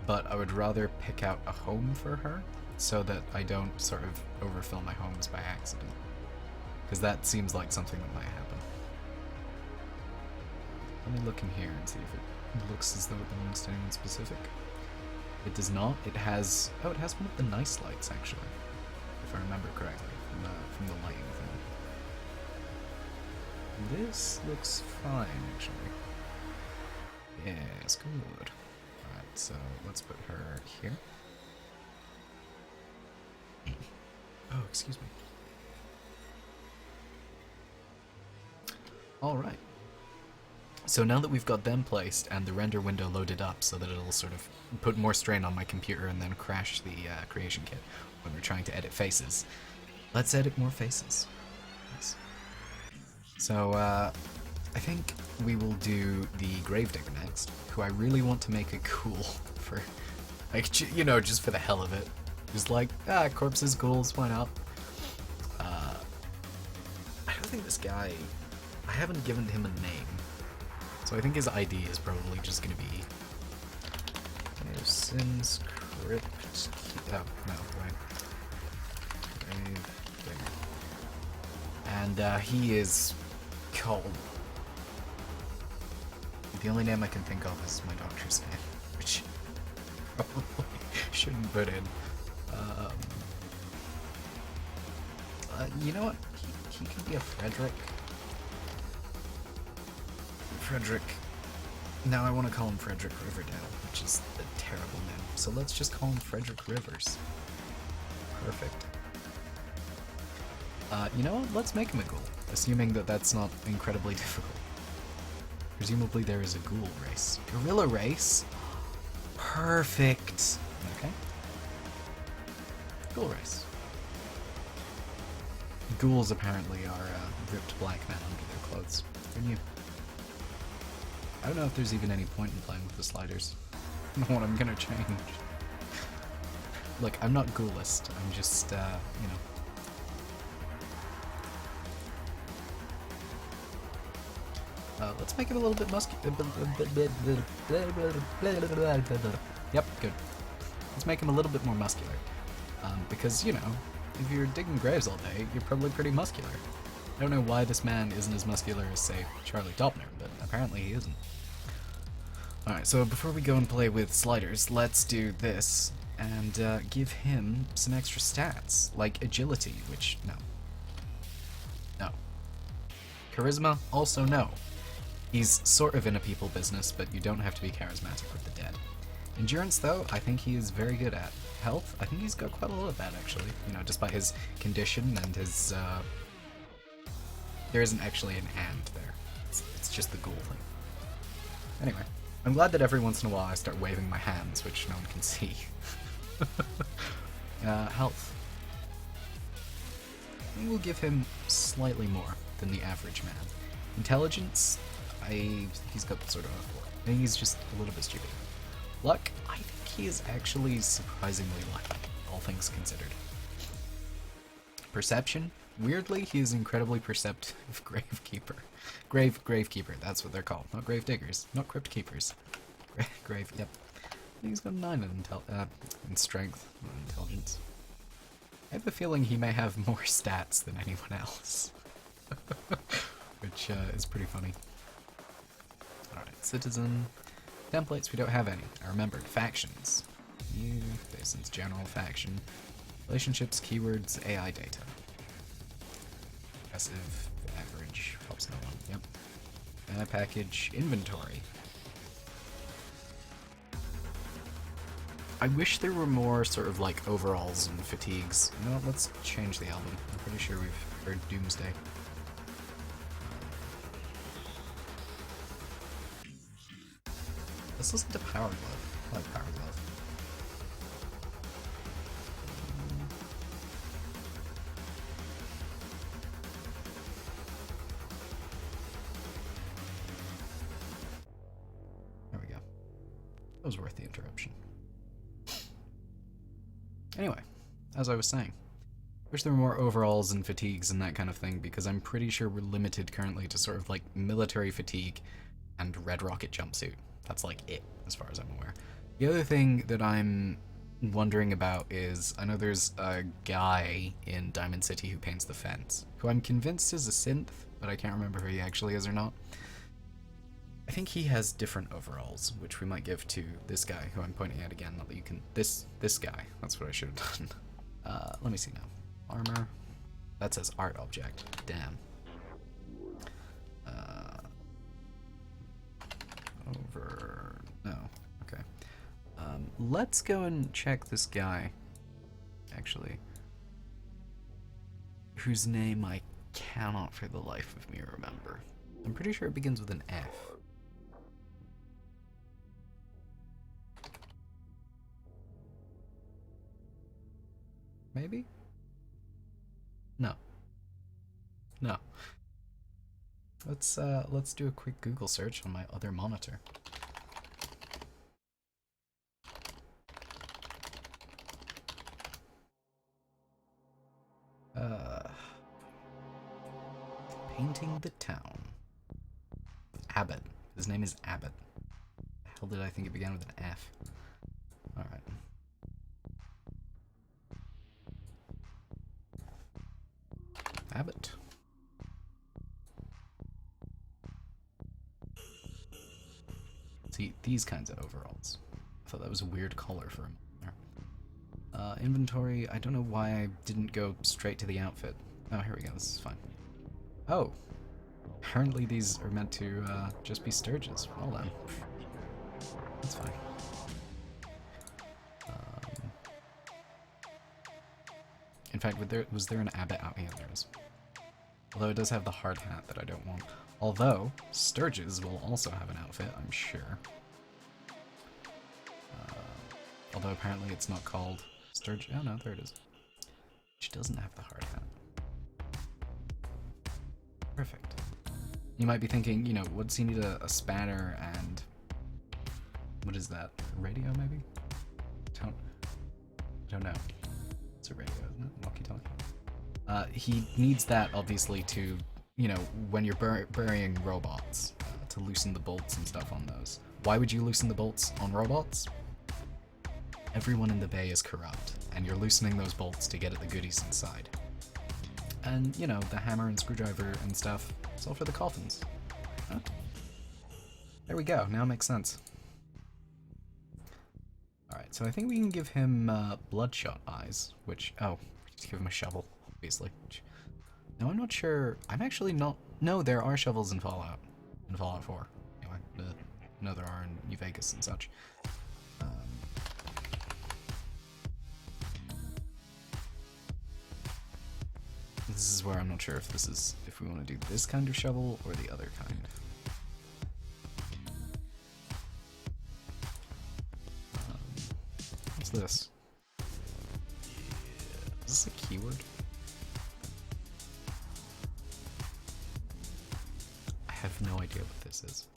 But I would rather pick out a home for her, so that I don't sort of overfill my homes by accident. Because that seems like something that might happen. Let me look in here and see if it looks as though it belongs to anyone specific. It does not. It has... Oh, it has one of the nice lights, actually. If I remember correctly, from the lighting thing. This looks fine, actually. Yes, good. Alright, So let's put her here. Oh, excuse me. Alright. So now that we've got them placed and the render window loaded up so that it'll sort of put more strain on my computer and then crash the creation kit when we're trying to edit faces, let's edit more faces. Nice. So I think we will do the Gravedigger next, who I really want to make a cool for, like, you know, just for the hell of it. Just like, corpses, ghouls, why not? I don't think this guy, I haven't given him a name. So I think his ID is probably just going to be Sims Crypt. Oh, no, right. Gravedigger. And he is called. The only name I can think of is my doctor's name, which probably shouldn't put in. You know what? He could be a Frederick. Frederick. Now I want to call him Frederick Riverdale, which is a terrible name. So let's just call him Frederick Rivers. Perfect. You know what? Let's make him a ghoul, assuming that that's not incredibly difficult. Presumably there is a ghoul race. Gorilla race? Perfect. Okay. Ghoul race. Ghouls apparently are ripped black men under their clothes. Who knew? I don't know if there's even any point in playing with the sliders. I don't know what I'm gonna change. Look, I'm not ghoulist. I'm just, you know. Let's make it a little bit muscular. Yep, good. Let's make him a little bit more muscular. Because, you know, if you're digging graves all day, you're probably pretty muscular. I don't know why this man isn't as muscular as, say, Charlie Topner, but apparently he isn't. Alright, so before we go and play with sliders, let's do this and give him some extra stats, like agility, which, no. No. Charisma, also no. He's sort of in a people business, but you don't have to be charismatic with the dead. Endurance, though, I think he is very good at. Health, I think he's got quite a lot of that, actually. You know, despite his condition and his, there isn't actually an and there. It's just the ghoul thing. Anyway, I'm glad that every once in a while I start waving my hands, which no one can see. Health. I think we'll give him slightly more than the average man. Intelligence, I think he's got sort of a 4. I think he's just a little bit stupid. Luck, I think he is actually surprisingly lucky, all things considered. Perception, weirdly, he is incredibly perceptive gravekeeper. Gravekeeper, that's what they're called. Not grave diggers, not crypt keepers. Grave, yep. I think he's got a 9 in strength, not intelligence. I have a feeling he may have more stats than anyone else. Which is pretty funny. Alright, citizen. Templates, we don't have any. I remembered. Factions. New, Basins, general faction. Relationships, keywords, AI data. Aggressive, average, helps no one. Yep. Package, inventory. I wish there were more sort of like overalls and fatigues. You know what, let's change the album. I'm pretty sure we've heard Doomsday. Let's listen to Power Glove. I like Power Glove. There we go. That was worth the interruption. Anyway, as I was saying, wish there were more overalls and fatigues and that kind of thing, because I'm pretty sure we're limited currently to sort of like military fatigue and red rocket jumpsuit. That's like it, as far as I'm aware. The other thing that I'm wondering about is, I know there's a guy in Diamond City who paints the fence, who I'm convinced is a synth, but I can't remember if he actually is or not. I think he has different overalls, which we might give to this guy, who I'm pointing at again, not that you can... This guy, that's what I should have done. Let me see now. Armor. That says art object. Damn. No. Okay. let's go and check this guy, actually, whose name I cannot for the life of me remember. I'm pretty sure it begins with an F. Maybe? No. No. Let's do a quick Google search on my other monitor. Painting the town. Abbott. His name is Abbott. The hell did I think it began with an F? Alright. Abbott. See, these kinds of overalls. I thought that was a weird color for him. Inventory, I don't know why I didn't go straight to the outfit. Oh, here we go, this is fine. Oh, apparently these are meant to just be Sturges. Well then. That's fine. In fact, was there an Abbott out here? There is. Although it does have the hard hat that I don't want. Although, Sturges will also have an outfit, I'm sure. Although apparently it's not called Sturges. Oh no, there it is. She doesn't have the hard hat. Perfect. You might be thinking, you know, what does he need a spanner and... What is that? A radio, maybe? I don't know. It's a radio, isn't it? Walkie-talkie. He needs that, obviously, to, you know, when you're burying robots, to loosen the bolts and stuff on those. Why would you loosen the bolts on robots? Everyone in the bay is corrupt, and you're loosening those bolts to get at the goodies inside. And, you know, the hammer and screwdriver and stuff, it's all for the coffins. Huh? There we go, now it makes sense. Alright, so I think we can give him bloodshot eyes, which, oh, just give him a shovel, obviously. No, I'm not sure, I'm actually not, no, there are shovels in Fallout 4. Anyway, no, there are in New Vegas and such. This is where I'm not sure if we want to do this kind of shovel or the other kind. What's this? Is this a keyword? I have no idea what this is.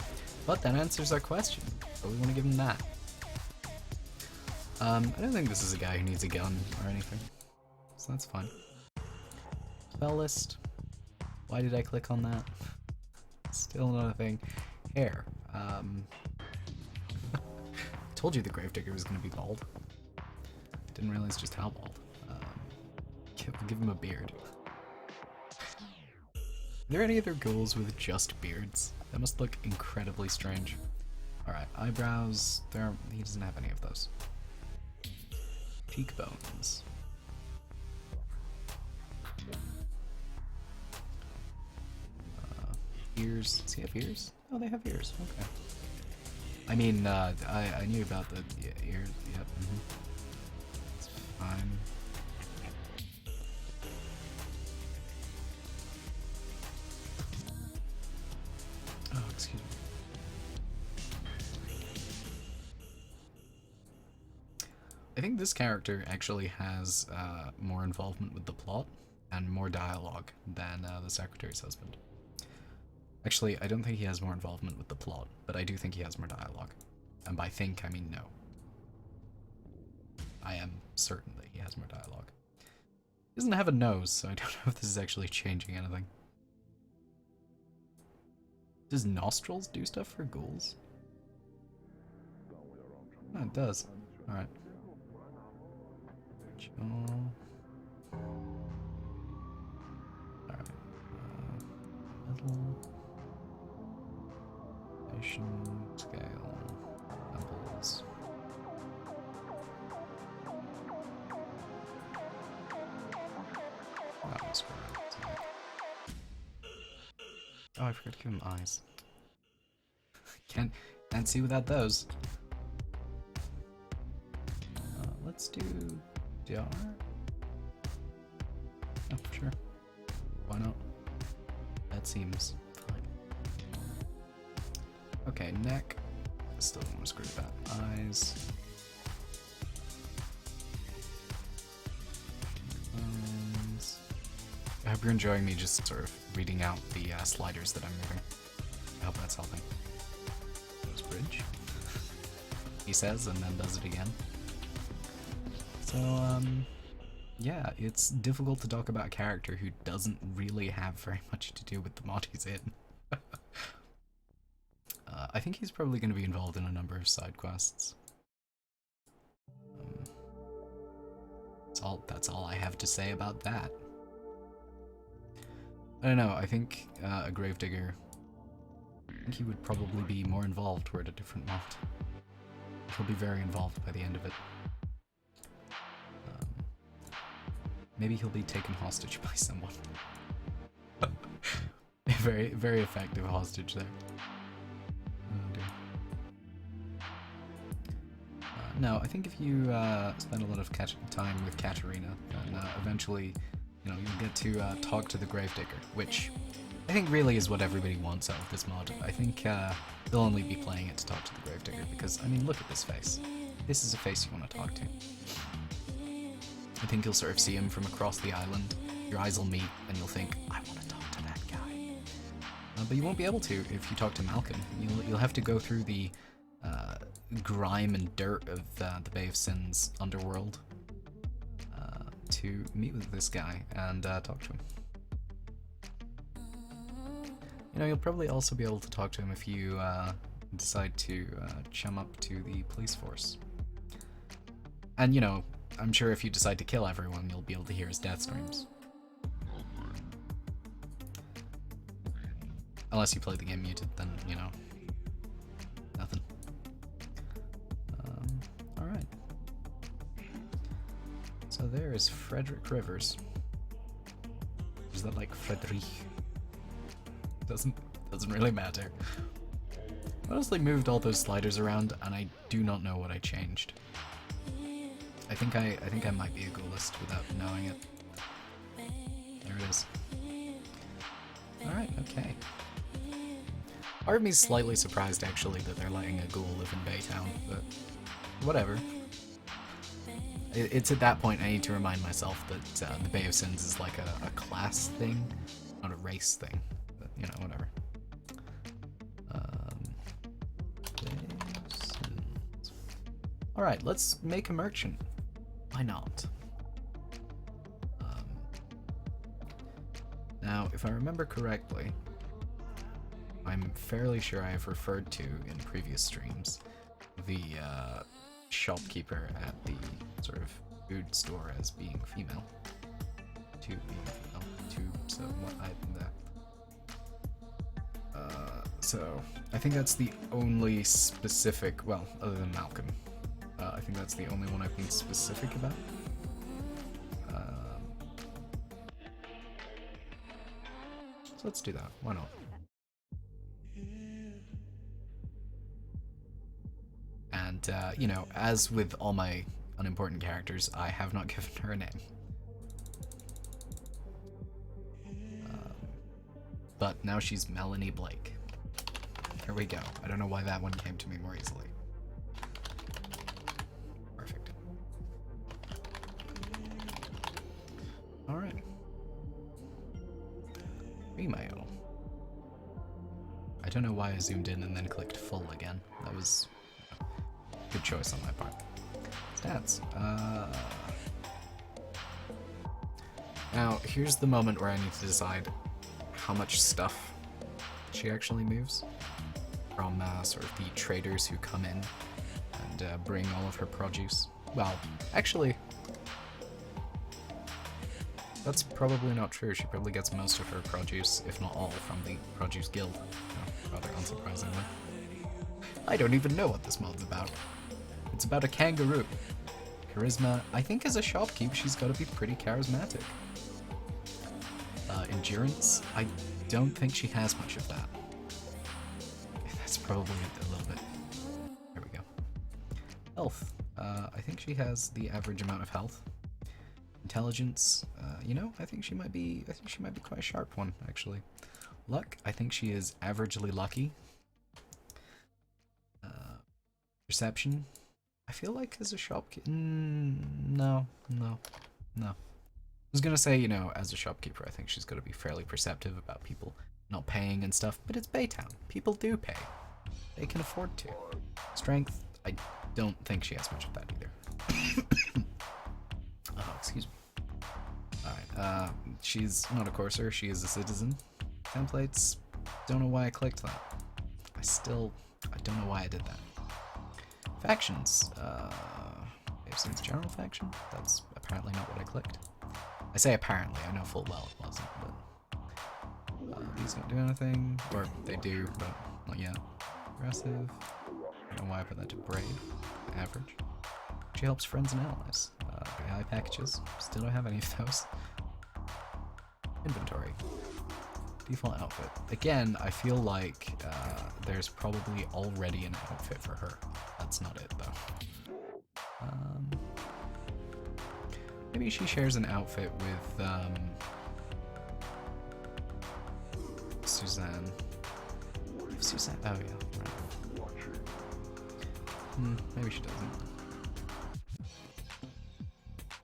But that answers our question, so we want to give him that. I don't think this is a guy who needs a gun or anything, so that's fine. Spell list. Why did I click on that? Still not a thing. Hair. Told you the gravedigger was going to be bald. Didn't realize just how bald. Give him a beard. Are there any other ghouls with just beards? That must look incredibly strange. Alright, eyebrows. He doesn't have any of those. Cheekbones. Ears. Does he have ears? Oh, they have ears. Okay. I mean, I knew about the ears. Yep. It's fine. Oh, excuse me. I think this character actually has more involvement with the plot and more dialogue than the secretary's husband. Actually, I don't think he has more involvement with the plot, but I do think he has more dialogue. And by think, I mean no. I am certain that he has more dialogue. He doesn't have a nose, so I don't know if this is actually changing anything. Does nostrils do stuff for ghouls? Oh, it does. Alright. Alright. Metal. Scale. Apples. That was correct. Oh, I forgot to give him eyes. Can't see without those. let's do DR. Oh, sure. Why not? That seems fine. Okay, neck. Still don't want to screw with that. Eyes. I hope you're enjoying me just sort of reading out the sliders that I'm moving. I hope that's helping. Goes bridge. He says, and then does it again. So, yeah, it's difficult to talk about a character who doesn't really have very much to do with the mod he's in. I think he's probably going to be involved in a number of side quests. That's all I have to say about that. I don't know, I think a gravedigger, I think he would probably be more involved were it a different mod. He'll be very involved by the end of it. Maybe he'll be taken hostage by someone. Very, very effective hostage there. Oh dear. No, I think if you spend a lot of time with Katarina, then eventually, you know, you'll get to talk to the gravedigger, which I think really is what everybody wants out of this mod. I think they'll only be playing it to talk to the gravedigger because, I mean, look at this face. This is a face you want to talk to. I think you'll sort of see him from across the island, your eyes will meet, and you'll think, I want to talk to that guy. But you won't be able to if you talk to Malcolm. You'll have to go through the grime and dirt of the Bay of Sins underworld to meet with this guy and talk to him. You know, you'll probably also be able to talk to him if you decide to chum up to the police force. And, you know, I'm sure if you decide to kill everyone, you'll be able to hear his death screams. Unless you play the game muted, then, you know, nothing. Alright. So there is Frederick Rivers. Is that like Friedrich? Doesn't really matter. I honestly moved all those sliders around, and I do not know what I changed. I think I might be a ghoulist without knowing it. There it is. Alright, okay. Part of me is slightly surprised actually that they're letting a ghoul live in Baytown, but whatever. It's at that point I need to remind myself that the Bay of Sins is like a class thing, not a race thing. But, you know, whatever. Bay of Sins. Alright, let's make a merchant. Why not? Now, if I remember correctly, I'm fairly sure I have referred to in previous streams the shopkeeper at the sort of food store as being female. To being female. To, so what so I think that's the only specific, well, other than Malcolm. I think that's the only one I've been specific about. So let's do that. Why not? And, you know, as with all my unimportant characters, I have not given her a name. But now she's Melanie Blake. Here we go. I don't know why that one came to me more easily. Perfect. Alright. Email. I don't know why I zoomed in and then clicked full again. That was a good choice on my part. Stats. Now, here's the moment where I need to decide how much stuff she actually moves from sort of the traders who come in and bring all of her produce. Well, actually, that's probably not true. She probably gets most of her produce, if not all, from the Produce Guild. Rather unsurprisingly. I don't even know what this mod's about. It's about a kangaroo. Charisma, I think as a shopkeep, she's got to be pretty charismatic. Endurance, I don't think she has much of that. That's probably a little bit. There we go. Health. I think she has the average amount of health. Intelligence, you know, I think she might be quite a sharp one, actually. Luck, I think she is averagely lucky. Perception, I feel like as a shopkeeper, no. I was gonna say, you know, as a shopkeeper, I think she's gonna be fairly perceptive about people not paying and stuff, but it's Baytown. People do pay. They can afford to. Strength, I don't think she has much of that either. Oh, excuse me. Alright, she's not a courser, she is a citizen. Templates, don't know why I clicked that. I don't know why I did that. Factions, Basins General Faction? That's apparently not what I clicked. I say apparently, I know full well it wasn't, but these don't do anything, or they do, but not yet. Aggressive, I don't know why I put that to brave, average. She helps friends and allies. AI packages, still don't have any of those. Inventory. Default outfit. Again, I feel like there's probably already an outfit for her. That's not it, though. Maybe she shares an outfit with Suzanne. Suzanne. Oh yeah. Right. Maybe she doesn't.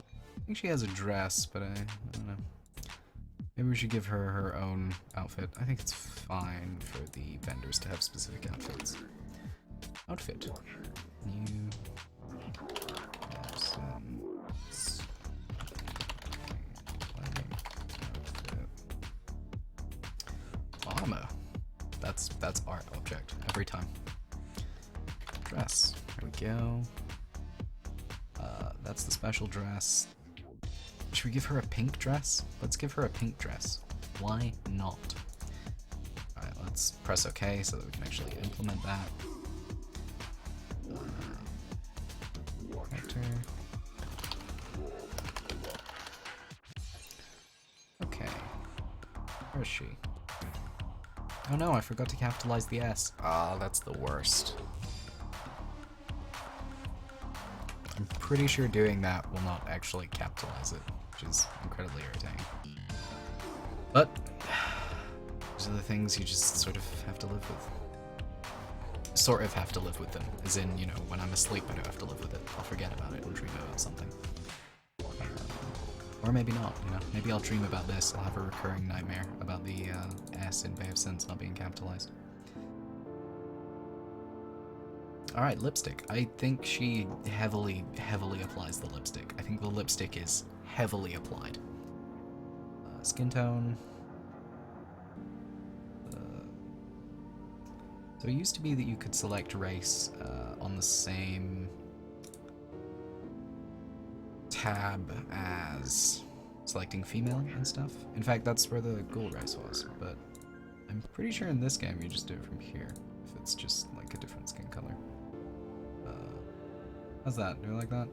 I think she has a dress, but I don't know. Maybe we should give her her own outfit. I think it's fine for the vendors to have specific outfits. Outfit. New. Armor. That's art object every time. Dress. There we go. That's the special dress. Should we give her a pink dress? Let's give her a pink dress. Why not? Alright, let's press OK so that we can actually implement that. Character. Okay. Where is she? Oh no, I forgot to capitalize the S. Ah, that's the worst. I'm pretty sure doing that will not actually capitalize it, which is incredibly irritating. But these are the things you just sort of have to live with. Sort of have to live with them, as in, you know, when I'm asleep I don't have to live with it. I'll forget about it and dream about something. Or maybe not, you know. Maybe I'll dream about this. I'll have a recurring nightmare about the S in Bay of Sins not being capitalized. Alright, lipstick. I think she heavily applies the lipstick. I think the lipstick is heavily applied. Skin tone. So it used to be that you could select race on the same tab as selecting female and stuff. In fact, that's where the ghoul race was, but I'm pretty sure in this game you just do it from here, if it's just like a different skin color. How's that? Do you like that?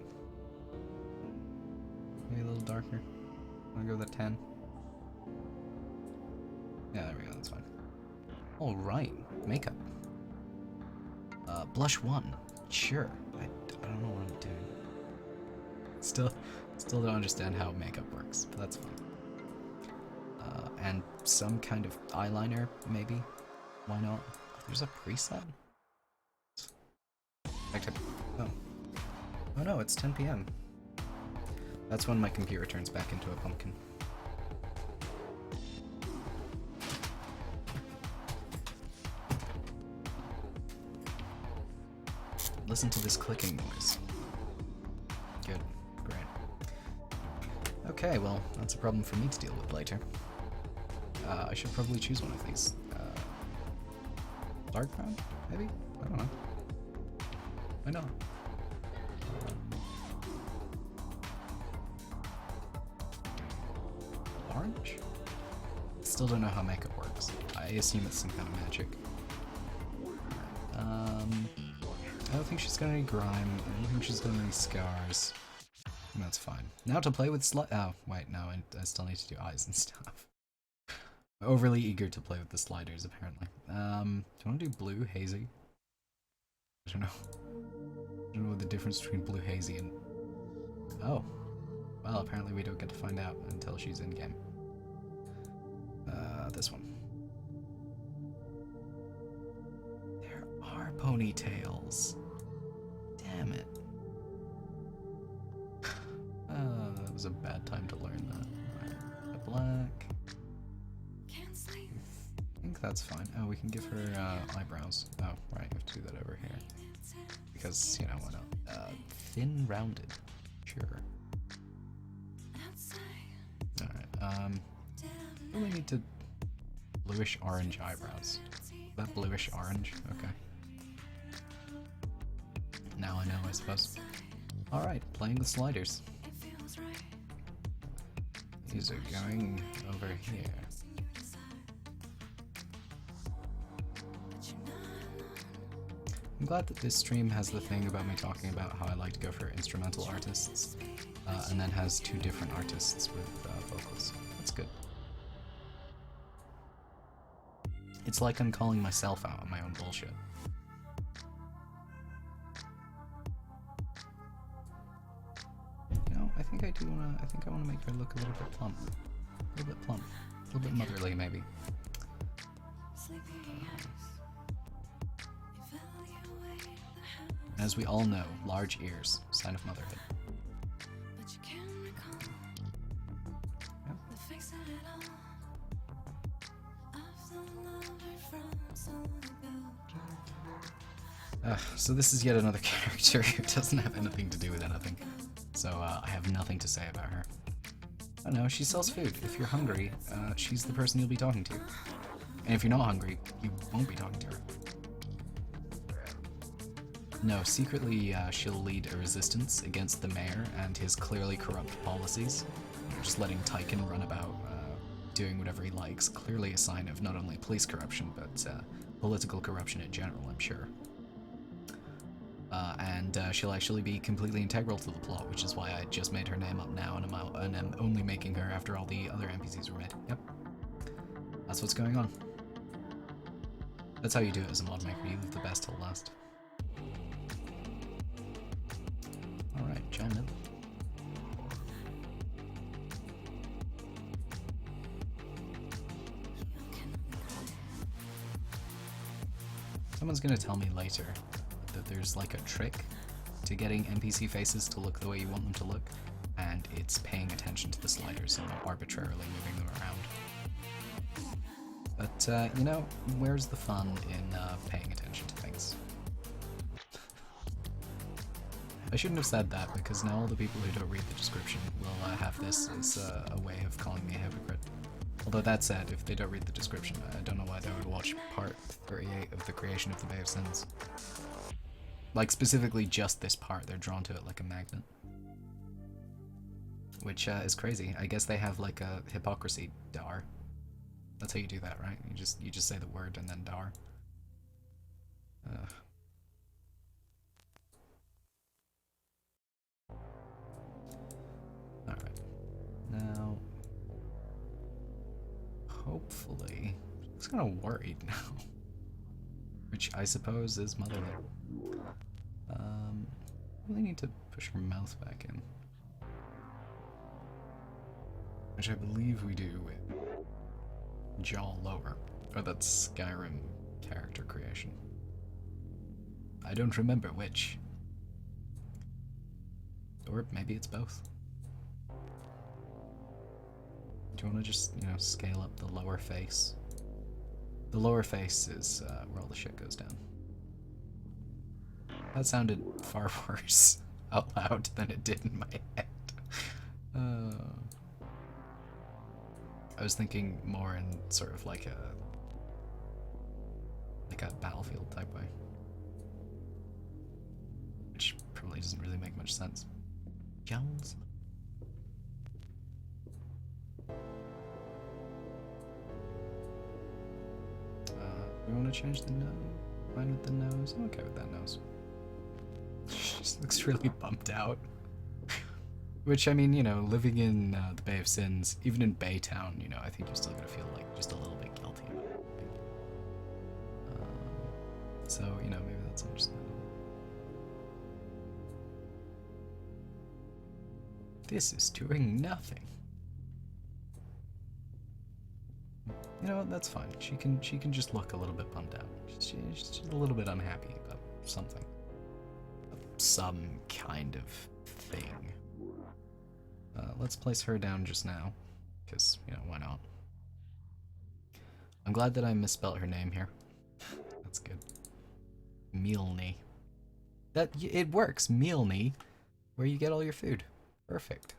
Maybe a little darker. Wanna go with a 10? Yeah, there we go, that's fine. Alright, makeup. Blush 1. Sure. I don't know what I'm doing. Still don't understand how makeup works, but that's fine. And some kind of eyeliner, maybe? Why not? There's a preset? Oh. Oh no, it's 10 PM. That's when my computer turns back into a pumpkin. Listen to this clicking noise. Good. Great. Okay, well, that's a problem for me to deal with later. I should probably choose one of these. Dark brown, maybe? I don't know. Why not? Orange? Still don't know how makeup works. I assume it's some kind of magic. I don't think she's got any grime. I don't think she's got any scars. That's fine. Now to play with oh, wait, no, I still need to do eyes and stuff. Overly eager to play with the sliders, apparently. Do you want to do blue, hazy? I don't know. I don't know what the difference between blue hazy and... Oh. Well, apparently we don't get to find out until she's in-game. This one. There are ponytails. Damn it. That was a bad time to learn that. Right. Black. I think that's fine. Oh, we can give her eyebrows. Oh, right, we have to do that over here. Because, you know, why not? Thin rounded. Sure. Alright, we need to bluish orange eyebrows. Is that bluish orange? Okay. Now I know, I suppose. Alright, playing the sliders. These are going over here. I'm glad that this stream has the thing about me talking about how I like to go for instrumental artists, and then has two different artists with vocals. That's good. It's like I'm calling myself out on my own bullshit. You know, I think I do wanna. I think I wanna make her look a little bit plump, a little bit plump, a little bit motherly, maybe. As we all know, large ears, sign of motherhood. So this is yet another character who doesn't have anything to do with anything. So I have nothing to say about her. Oh no, she sells food. If you're hungry, she's the person you'll be talking to. And if you're not hungry, you won't be talking to her. No, secretly she'll lead a resistance against the mayor and his clearly corrupt policies. Just letting Tyken run about doing whatever he likes. Clearly a sign of not only police corruption, but political corruption in general, I'm sure. And she'll actually be completely integral to the plot, which is why I just made her name up now, and I'm only making her after all the other NPCs were made. Yep. That's what's going on. That's how you do it as a mod maker, you leave the best till last. Alright, John Miller. Someone's gonna tell me later that there's like a trick to getting NPC faces to look the way you want them to look, and it's paying attention to the sliders and not arbitrarily moving them around. But, you know, where's the fun in paying attention to things? I shouldn't have said that, because now all the people who don't read the description will have this as a way of calling me a hypocrite. Although that said, if they don't read the description, I don't know why they would watch part 38 of the creation of the Bay of Sins. Like, specifically just this part, they're drawn to it like a magnet. Which is crazy. I guess they have like a hypocrisy dar. That's how you do that, right? You just say the word and then dar. Alright. Now, hopefully, she's kind of worried now. Which I suppose is motherly. Really need to push her mouth back in. Which I believe we do with jaw lower. Or that's Skyrim character creation. I don't remember which. Or maybe it's both. Do you want to just, you know, scale up the lower face? The lower face is where all the shit goes down. That sounded far worse out loud than it did in my head. I was thinking more in sort of like a Battlefield type way, which probably doesn't really make much sense. Jowls. We want to change the nose. Fine with the nose. I'm okay with that nose. She just looks really bummed out. Which, I mean, you know, living in the Bay of Sins, even in Baytown, you know, I think you're still gonna feel like just a little bit guilty about it. So, you know, maybe that's understandable. This is doing nothing. You know what? That's fine. She can just look a little bit bummed out. She's just a little bit unhappy about something. Some kind of thing. Let's place her down just now, because, you know, why not? I'm glad that I misspelled her name here. That's good. Milne. It works, Milne, where you get all your food. Perfect.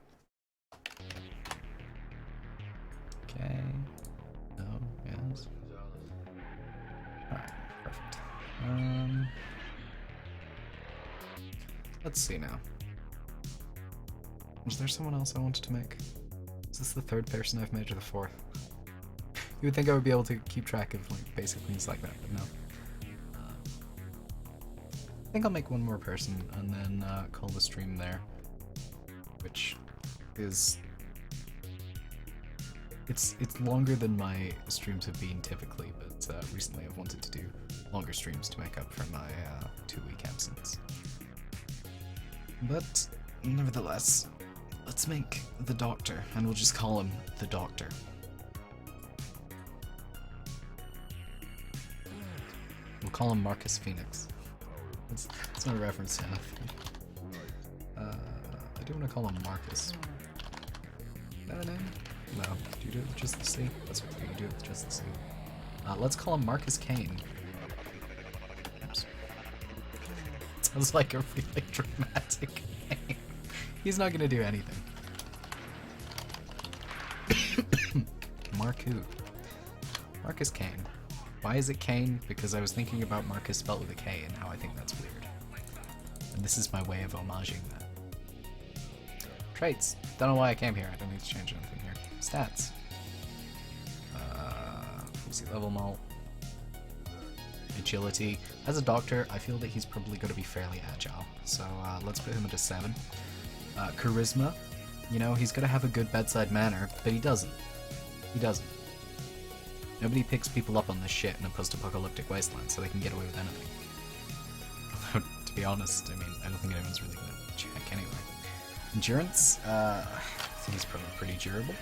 Okay. No, yes. Alright, perfect. Let's see now. Is there someone else I wanted to make? Is this the third person I've made or the fourth? You would think I would be able to keep track of like basic things like that, but no. I think I'll make one more person and then call the stream there, which is it's longer than my streams have been typically, but recently I've wanted to do longer streams to make up for my 2-week absence. But nevertheless, let's make the Doctor, and we'll just call him the Doctor. We'll call him Marcus Phoenix. That's not a reference to anything. I do want to call him Marcus. Is that a name? No. Do you do it with just the C? That's what you do it with just the C. Let's call him Marcus Kane. Oops. Sounds like a really dramatic name. He's not gonna do anything. Marku. Marcus Kane. Why is it Kane? Because I was thinking about Marcus spelled with a K and how I think that's weird. And this is my way of homaging that. Traits. Don't know why I came here. I don't need to change anything here. Stats. PC level malt. Agility. As a doctor, I feel that he's probably going to be fairly agile. So let's put him at a 7. Charisma. You know, he's going to have a good bedside manner, but he doesn't. He doesn't. Nobody picks people up on this shit in a post-apocalyptic wasteland, so they can get away with anything. To be honest, I mean, I don't think anyone's really going to check anyway. Endurance, I think he's probably pretty durable.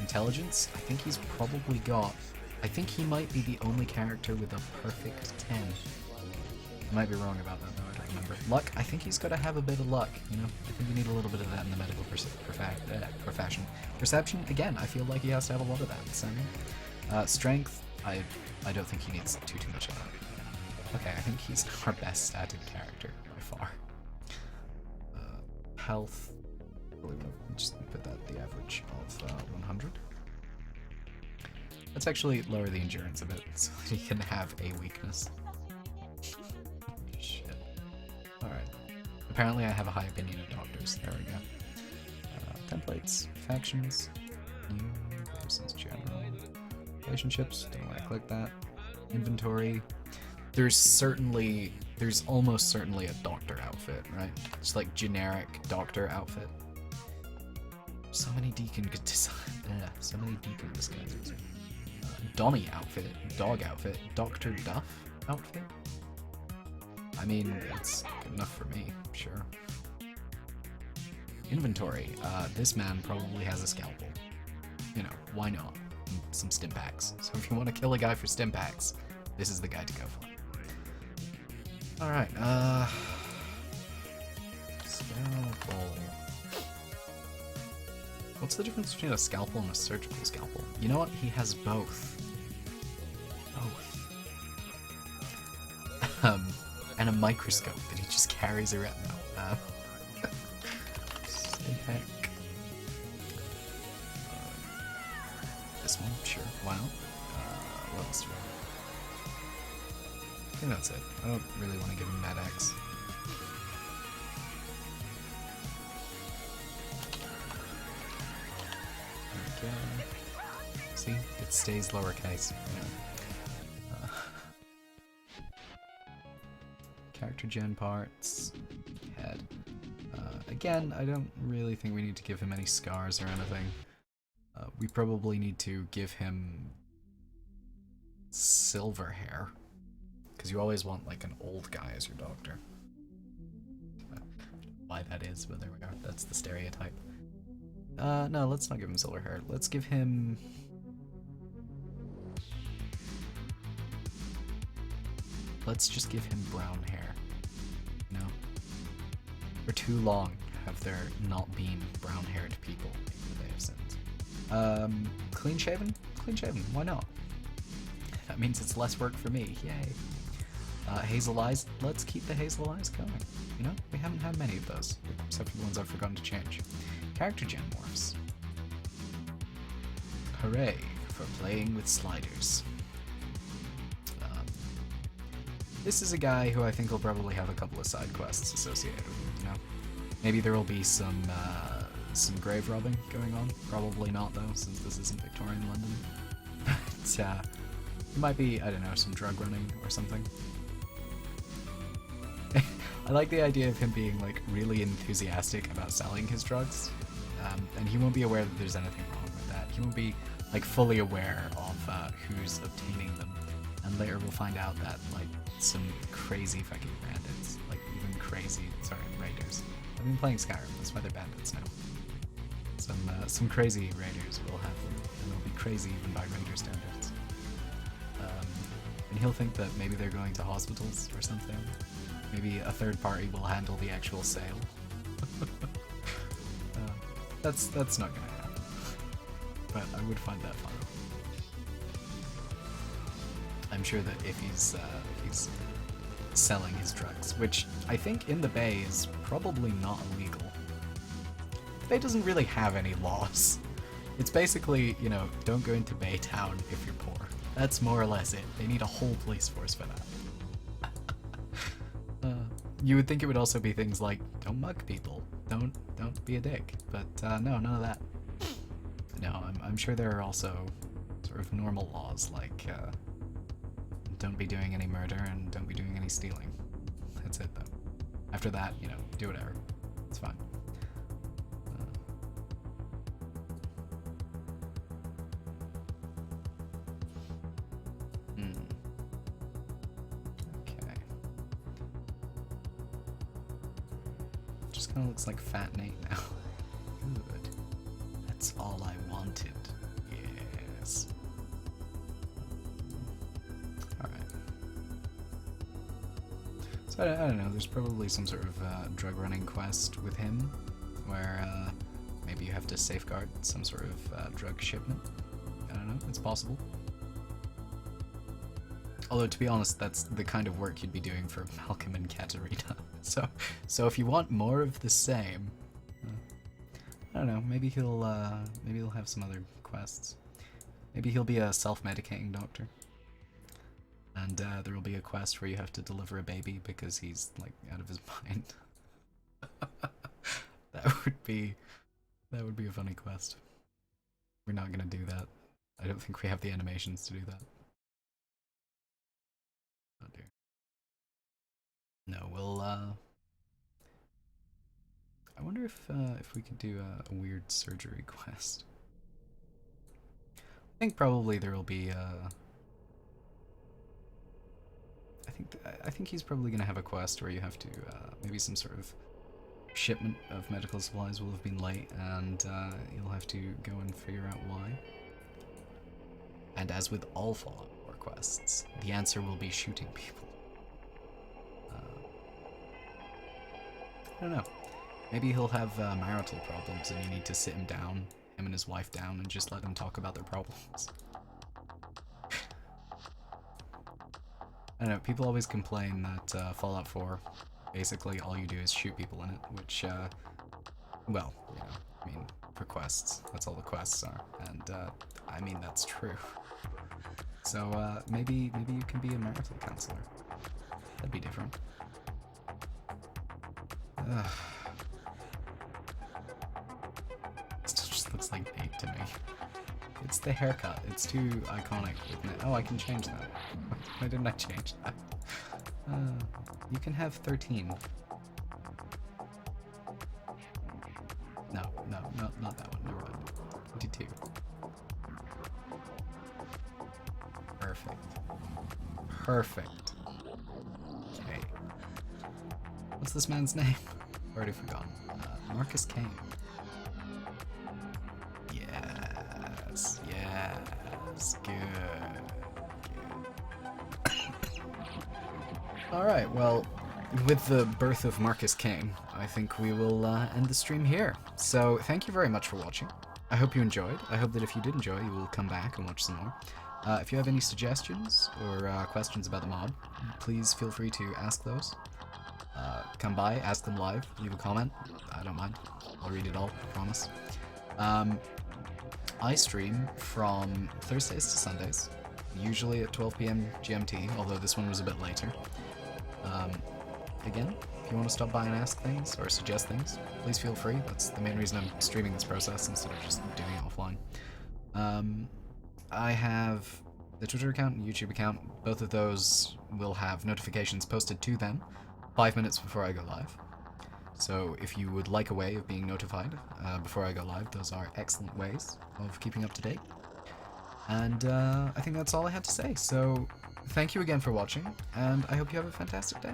Intelligence, I think he's probably got... I think he might be the only character with a perfect 10. I might be wrong about that though, I don't remember. Luck, I think he's got to have a bit of luck, you know? I think you need a little bit of that in the medical profession. Perception, again, I feel like he has to have a lot of that. So, strength, I don't think he needs too much of that. Okay, I think he's our best statted character by far. Health, we'll just put that at the average of 100. Let's actually lower the endurance a bit so he can have a weakness. Shit. Alright. Apparently I have a high opinion of doctors. There we go. Templates, factions, new, persons general, relationships, don't know why I clicked that. Inventory. There's almost certainly a doctor outfit, right? Just like generic doctor outfit. So many deacon so many deacon disguises. Donnie outfit, dog outfit, Dr. Duff outfit? I mean, it's good enough for me, sure. Inventory. This man probably has a scalpel. You know, why not? And some stim packs. So if you want to kill a guy for stim packs, this is the guy to go for. Alright, scalpel. What's the difference between a scalpel and a surgical scalpel? You know what? He has both. And a microscope that he just carries around. No. Stim pack. This one, sure. Why not? What else do we have? I think that's it. I don't really want to give him Mad Axe. Okay. See? It stays lowercase. Character gen parts. Head. Again, I don't really think we need to give him any scars or anything. We probably need to give him silver hair. Because you always want like an old guy as your doctor. Why that is, but there we are. That's the stereotype. No, let's not give him silver hair. Let's give him... Let's just give him brown hair. You know? For too long have there not been brown-haired people in the Bay of Sins. Clean shaven? Clean shaven, why not? That means it's less work for me, yay. Hazel eyes, let's keep the hazel eyes going. You know, we haven't had many of those, except for the ones I've forgotten to change. Character gen morphs. Hooray for playing with sliders. This is a guy who I think will probably have a couple of side quests associated with him, you know? Maybe there will be some grave robbing going on. Probably not, though, since this isn't Victorian London. But, it might be, I don't know, some drug running or something. I like the idea of him being, like, really enthusiastic about selling his drugs. And he won't be aware that there's anything wrong with that. He won't be, like, fully aware of who's obtaining them. And later we'll find out that, like, some crazy fucking bandits, like, even crazy, sorry, raiders. I've been playing Skyrim, that's why they're bandits now. Some crazy raiders will have them, and they'll be crazy even by raider standards. And he'll think that maybe they're going to hospitals or something. Maybe a third party will handle the actual sale. That's not gonna happen. But I would find that fun. I'm sure that if he's selling his drugs, which I think in the Bay is probably not illegal. The Bay doesn't really have any laws. It's basically, you know, don't go into Baytown if you're poor. That's more or less it. They need a whole police force for that. You would think it would also be things like, don't mug people, don't be a dick, but no, none of that. No, I'm sure there are also sort of normal laws like don't be doing any murder and don't be doing any stealing. That's it though. After that, you know, do whatever. It's fine. Okay. Just kind of looks like Fat Nate now. Good. That's all I wanted. Yes. So I don't know, there's probably some sort of drug running quest with him, where maybe you have to safeguard some sort of drug shipment. I don't know, it's possible. Although, to be honest, that's the kind of work you'd be doing for Malcolm and Katerina. So if you want more of the same, I don't know, maybe he'll have some other quests. Maybe he'll be a self-medicating doctor. And there will be a quest where you have to deliver a baby because he's, like, out of his mind. That would be a funny quest. We're not gonna do that. I don't think we have the animations to do that. Oh dear. No, we'll I wonder if we could do a weird surgery quest. I think probably there will be I think he's probably going to have a quest where you have to, maybe some sort of shipment of medical supplies will have been late, and you'll have to go and figure out why. And as with all Fallout 4 quests, the answer will be shooting people. I don't know. Maybe he'll have marital problems and you need to sit him and his wife down, and just let them talk about their problems. I don't know, people always complain that Fallout 4, basically all you do is shoot people in it, which, well, you know, I mean, for quests, that's all the quests are, and, I mean, that's true. So, maybe you can be a marital counselor. That'd be different. Still just looks like Nate to me. It's the haircut. It's too iconic, isn't it? Oh, I can change that. Why didn't I change that? You can have 13. No, not that one. Never mind. 22. Perfect. Perfect. Okay. What's this man's name? Already forgotten. Marcus Kane. Yes. Yes. Good. Alright, well, with the birth of Marcus Kane, I think we will end the stream here. So, thank you very much for watching. I hope you enjoyed. I hope that if you did enjoy, you will come back and watch some more. If you have any suggestions or questions about the mod, please feel free to ask those. Come by, ask them live, leave a comment. I don't mind. I'll read it all, I promise. I stream from Thursdays to Sundays, usually at 12 PM GMT, although this one was a bit later. Again, if you want to stop by and ask things or suggest things, please feel free. That's the main reason I'm streaming this process instead of just doing it offline. I have the Twitter account and YouTube account. Both of those will have notifications posted to them 5 minutes before I go live. So if you would like a way of being notified before I go live, those are excellent ways of keeping up to date. And I think that's all I had to say. So thank you again for watching, and I hope you have a fantastic day.